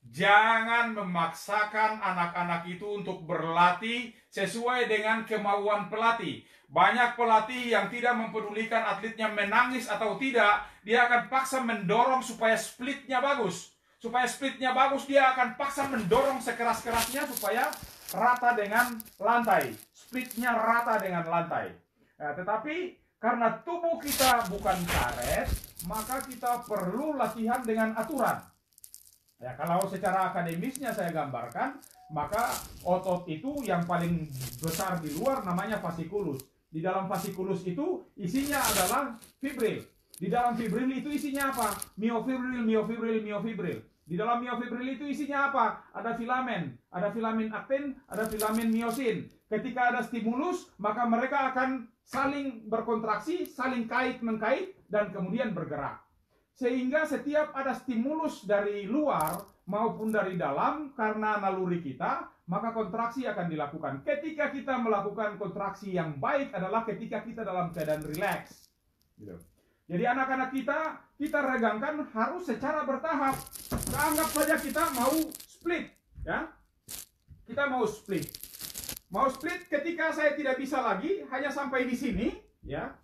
Jangan memaksakan anak-anak itu untuk berlatih sesuai dengan kemauan pelatih. Banyak pelatih yang tidak mempedulikan atletnya menangis atau tidak, dia akan paksa mendorong supaya splitnya bagus. Supaya splitnya bagus, dia akan paksa mendorong sekeras-kerasnya supaya rata dengan lantai, splitnya rata dengan lantai. Tetapi karena tubuh kita bukan karet, maka kita perlu latihan dengan aturan. Ya, kalau secara akademisnya saya gambarkan, maka otot itu yang paling besar di luar namanya fasciculus. Di dalam fasciculus itu isinya adalah fibril. Di dalam fibril itu isinya apa? Miofibril, miofibril, miofibril. Di dalam miofibril itu isinya apa? Ada filamen aktin, ada filamen miosin. Ketika ada stimulus, maka mereka akan saling berkontraksi, saling kait-mengkait, dan kemudian bergerak. Sehingga setiap ada stimulus dari luar maupun dari dalam, karena naluri kita, maka kontraksi akan dilakukan. Ketika kita melakukan kontraksi yang baik adalah ketika kita dalam keadaan rileks. Gitu. Jadi anak-anak kita regangkan harus secara bertahap. Anggap saja kita mau split, ya. Kita mau split. Mau split ketika saya tidak bisa lagi, hanya sampai di sini, ya.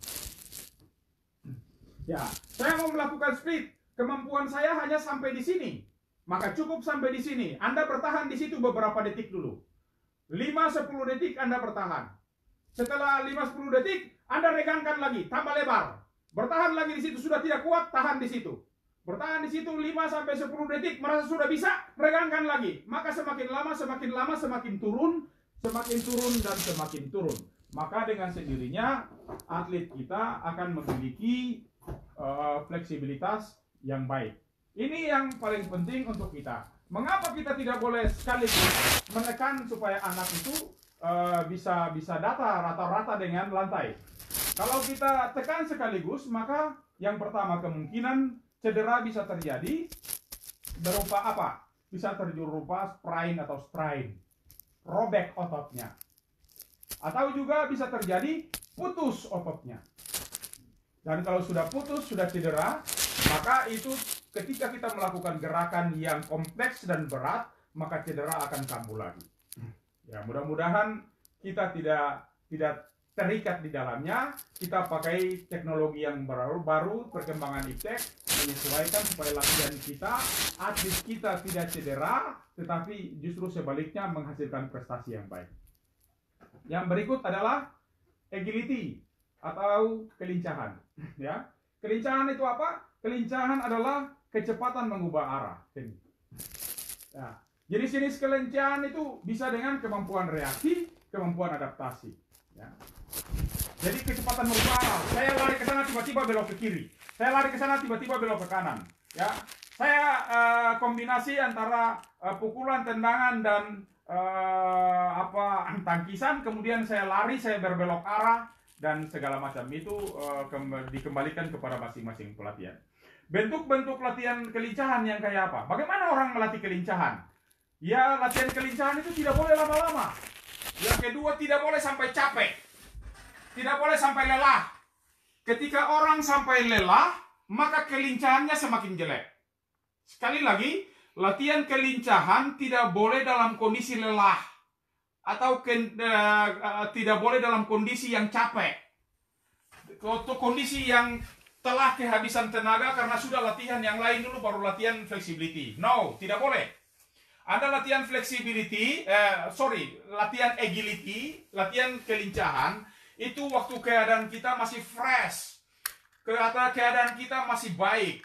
Ya, saya mau melakukan split. Kemampuan saya hanya sampai di sini. Maka cukup sampai di sini. Anda bertahan di situ beberapa detik dulu. 5-10 detik Anda bertahan. Setelah 5-10 detik, Anda regangkan lagi, tambah lebar. Bertahan lagi di situ, sudah tidak kuat, tahan di situ. Bertahan di situ 5-10 detik, merasa sudah bisa, regangkan lagi. Maka semakin lama, semakin turun dan semakin turun. Maka dengan sendirinya atlet kita akan memiliki fleksibilitas yang baik. Ini yang paling penting untuk kita. Mengapa kita tidak boleh sekaligus menekan supaya anak itu bisa datar rata-rata dengan lantai? Kalau kita tekan sekaligus, maka yang pertama kemungkinan cedera bisa terjadi berupa apa? Bisa terjadi berupa sprain atau strain, robek ototnya. Atau juga bisa terjadi putus ototnya. Dan kalau sudah putus, sudah cedera, maka itu ketika kita melakukan gerakan yang kompleks dan berat, maka cedera akan kambuh lagi. Ya, mudah-mudahan kita tidak terikat di dalamnya. Kita pakai teknologi yang baru, perkembangan iptek, menyesuaikan supaya latihan kita, atlet kita tidak cedera, tetapi justru sebaliknya menghasilkan prestasi yang baik. Yang berikut adalah agility atau kelincahan. Ya, kelincahan itu apa? Kelincahan adalah kecepatan mengubah arah. Nah, jenis-jenis kelincahan itu bisa dengan kemampuan reaksi, kemampuan adaptasi. Ya. Jadi kecepatan mengubah arah. Saya lari ke sana tiba-tiba belok ke kiri. Saya lari ke sana tiba-tiba belok ke kanan. Ya, saya kombinasi antara pukulan, tendangan dan tangkisan. Kemudian saya lari, saya berbelok arah dan segala macam itu dikembalikan kepada masing-masing pelatihan. Bentuk-bentuk latihan kelincahan yang kayak apa? Bagaimana orang melatih kelincahan? Ya, latihan kelincahan itu tidak boleh lama-lama. Yang kedua, tidak boleh sampai capek. Tidak boleh sampai lelah. Ketika orang sampai lelah, maka kelincahannya semakin jelek. Sekali lagi, latihan kelincahan tidak boleh dalam kondisi lelah. Atau tidak boleh dalam kondisi yang capek. Kondisi yang telah kehabisan tenaga karena sudah latihan yang lain dulu baru latihan flexibility. No, tidak boleh. Ada latihan flexibility, latihan agility, latihan kelincahan, itu waktu keadaan kita masih fresh, keadaan kita masih baik,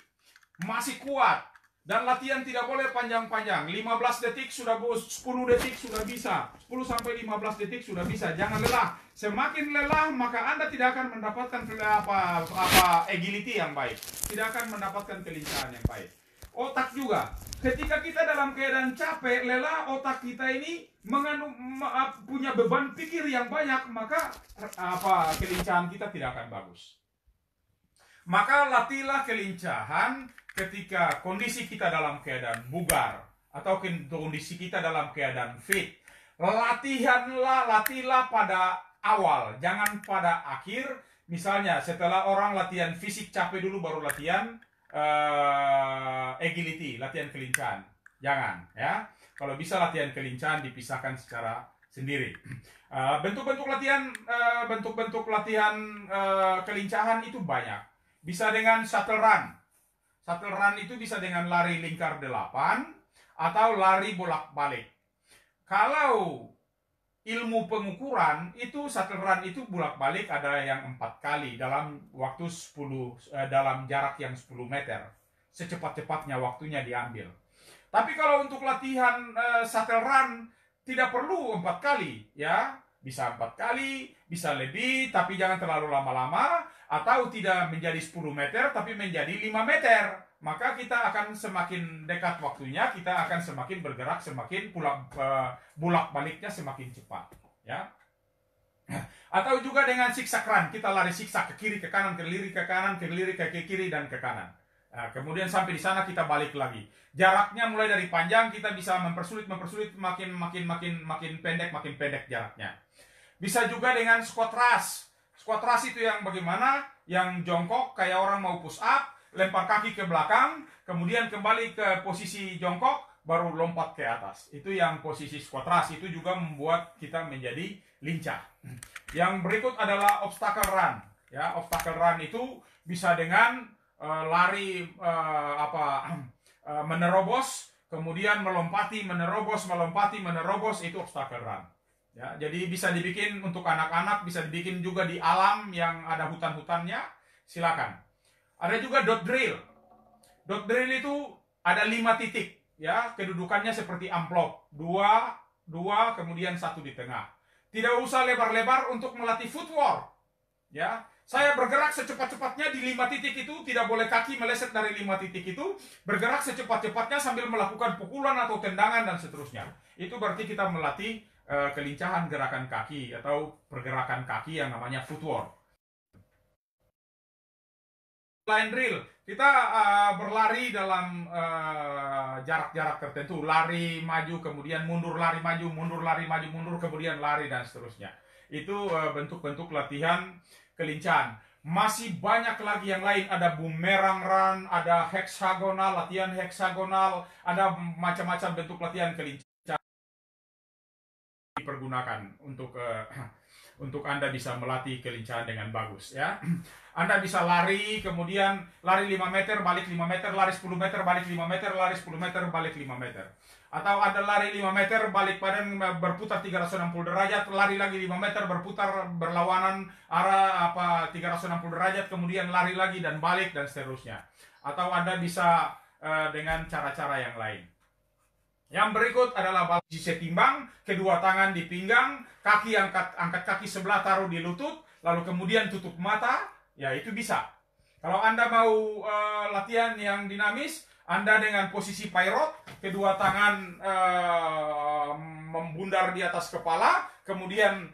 masih kuat, dan latihan tidak boleh panjang-panjang. 15 detik sudah 10 detik sudah bisa, 10 sampai 15 detik sudah bisa. Jangan lelah. Semakin lelah maka Anda tidak akan mendapatkan agility yang baik, tidak akan mendapatkan kelincahan yang baik. Otak juga. Ketika kita dalam keadaan capek, lelah, otak kita ini punya beban pikir yang banyak, maka kelincahan kita tidak akan bagus. Maka latihlah kelincahan ketika kondisi kita dalam keadaan bugar atau kondisi kita dalam keadaan fit. Latihlah pada awal, jangan pada akhir. Misalnya setelah orang latihan fisik capek dulu baru latihan agility, latihan kelincahan. Jangan, ya. Kalau bisa latihan kelincahan dipisahkan secara sendiri. Bentuk-bentuk latihan kelincahan itu banyak. Bisa dengan shuttle run. Shuttle run itu bisa dengan lari lingkar 8 atau lari bolak-balik. Kalau ilmu pengukuran itu shuttle run itu bolak-balik ada yang 4 kali dalam waktu 10 dalam jarak yang 10 meter. Secepat-cepatnya waktunya diambil. Tapi kalau untuk latihan shuttle run tidak perlu 4 kali, ya. Bisa 4 kali, bisa lebih, tapi jangan terlalu lama-lama, atau tidak menjadi 10 meter tapi menjadi 5 meter. Maka kita akan semakin dekat waktunya, kita akan semakin bergerak, semakin bolak-baliknya semakin cepat, ya. Atau juga dengan zigzag run, kita lari zigzag ke kiri, ke kanan, ke kiri, ke kanan, ke kiri dan ke kanan. Nah, kemudian sampai di sana kita balik lagi. Jaraknya mulai dari panjang kita bisa mempersulit makin pendek jaraknya. Bisa juga dengan squat thrust. Squat thrust itu yang bagaimana? Yang jongkok kayak orang mau push up, lempar kaki ke belakang, kemudian kembali ke posisi jongkok, baru lompat ke atas. Itu yang posisi squat thrust, itu juga membuat kita menjadi lincah. Yang berikut adalah obstacle run. Ya, obstacle run itu bisa dengan lari menerobos, kemudian melompati, menerobos, itu obstacle run. Ya, jadi bisa dibikin untuk anak-anak, bisa dibikin juga di alam yang ada hutan-hutannya, silakan. Ada juga dot drill. Dot drill itu ada 5 titik, ya, kedudukannya seperti amplop, 2, kemudian 1 di tengah. Tidak usah lebar-lebar untuk melatih footwork, ya. Saya bergerak secepat-cepatnya di 5 titik itu, tidak boleh kaki meleset dari 5 titik itu, bergerak secepat-cepatnya sambil melakukan pukulan atau tendangan dan seterusnya. Itu berarti kita melatih kelincahan gerakan kaki atau pergerakan kaki yang namanya footwork. line drill, kita berlari dalam jarak-jarak tertentu, lari maju kemudian mundur, lari maju mundur, lari maju mundur, kemudian lari dan seterusnya. Itu bentuk-bentuk latihan kelincahan. Masih banyak lagi yang lain, ada boomerang run, ada heksagonal, latihan heksagonal, ada macam-macam bentuk latihan kelincahan dipergunakan untuk Anda bisa melatih kelincahan dengan bagus ya. Anda bisa lari, kemudian lari 5 meter, balik 5 meter, lari 10 meter, balik 5 meter, lari 10 meter, balik 5 meter. Atau Anda lari 5 meter, balik badan berputar 360 derajat, lari lagi 5 meter, berputar berlawanan arah 360 derajat, kemudian lari lagi dan balik dan seterusnya. Atau Anda bisa dengan cara-cara yang lain. Yang berikut adalah posisi setimbang, kedua tangan di pinggang, kaki angkat kaki sebelah taruh di lutut, lalu kemudian tutup mata. Ya, itu bisa. Kalau Anda mau latihan yang dinamis, Anda dengan posisi Poirot, kedua tangan membundar di atas kepala, kemudian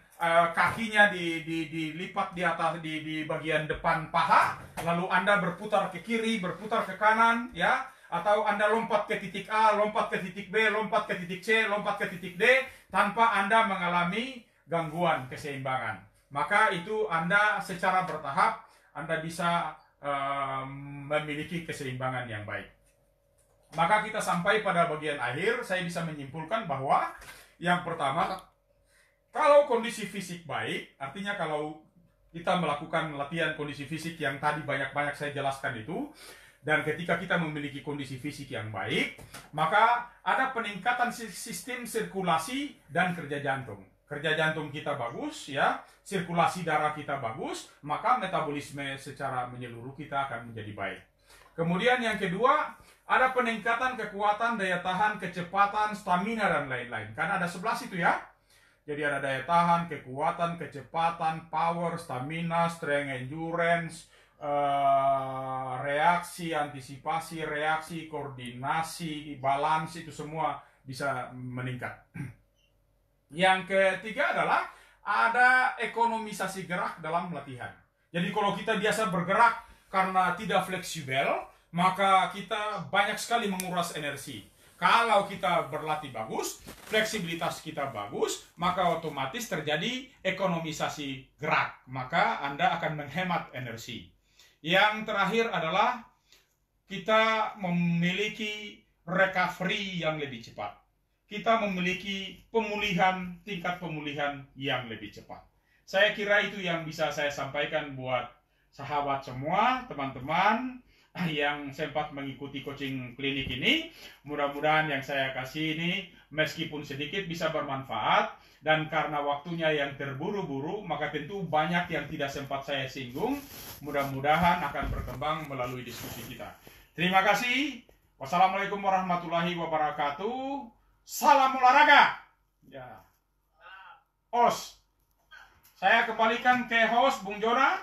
kakinya dilipat di atas di bagian depan paha, lalu Anda berputar ke kiri, berputar ke kanan, ya. Atau Anda lompat ke titik A, lompat ke titik B, lompat ke titik C, lompat ke titik D, tanpa Anda mengalami gangguan keseimbangan. Maka itu Anda secara bertahap Anda bisa memiliki keseimbangan yang baik. Maka kita sampai pada bagian akhir, saya bisa menyimpulkan bahwa yang pertama, kalau kondisi fisik baik, artinya kalau kita melakukan latihan kondisi fisik yang tadi banyak-banyak saya jelaskan itu, dan ketika kita memiliki kondisi fisik yang baik, maka ada peningkatan sistem sirkulasi dan kerja jantung. Kerja jantung kita bagus, ya, sirkulasi darah kita bagus, maka metabolisme secara menyeluruh kita akan menjadi baik. Kemudian yang kedua, ada peningkatan kekuatan, daya tahan, kecepatan, stamina, dan lain-lain. Karena ada 11 itu ya. Jadi ada daya tahan, kekuatan, kecepatan, power, stamina, strength, endurance, reaksi, antisipasi, reaksi, koordinasi, balance, itu semua bisa meningkat. Yang ketiga adalah ada ekonomisasi gerak dalam latihan. Jadi kalau kita biasa bergerak karena tidak fleksibel, maka kita banyak sekali menguras energi. Kalau kita berlatih bagus, fleksibilitas kita bagus, maka otomatis terjadi ekonomisasi gerak. Maka Anda akan menghemat energi. Yang terakhir adalah kita memiliki recovery yang lebih cepat. Kita memiliki pemulihan, tingkat pemulihan yang lebih cepat. Saya kira itu yang bisa saya sampaikan buat sahabat semua, teman-teman yang sempat mengikuti coaching klinik ini. Mudah-mudahan yang saya kasih ini meskipun sedikit bisa bermanfaat, dan karena waktunya yang terburu-buru maka tentu banyak yang tidak sempat saya singgung. Mudah-mudahan akan berkembang melalui diskusi kita. Terima kasih. Wassalamualaikum warahmatullahi wabarakatuh. Salam olahraga. Ya. Host. Saya kembalikan ke host Bung Jona.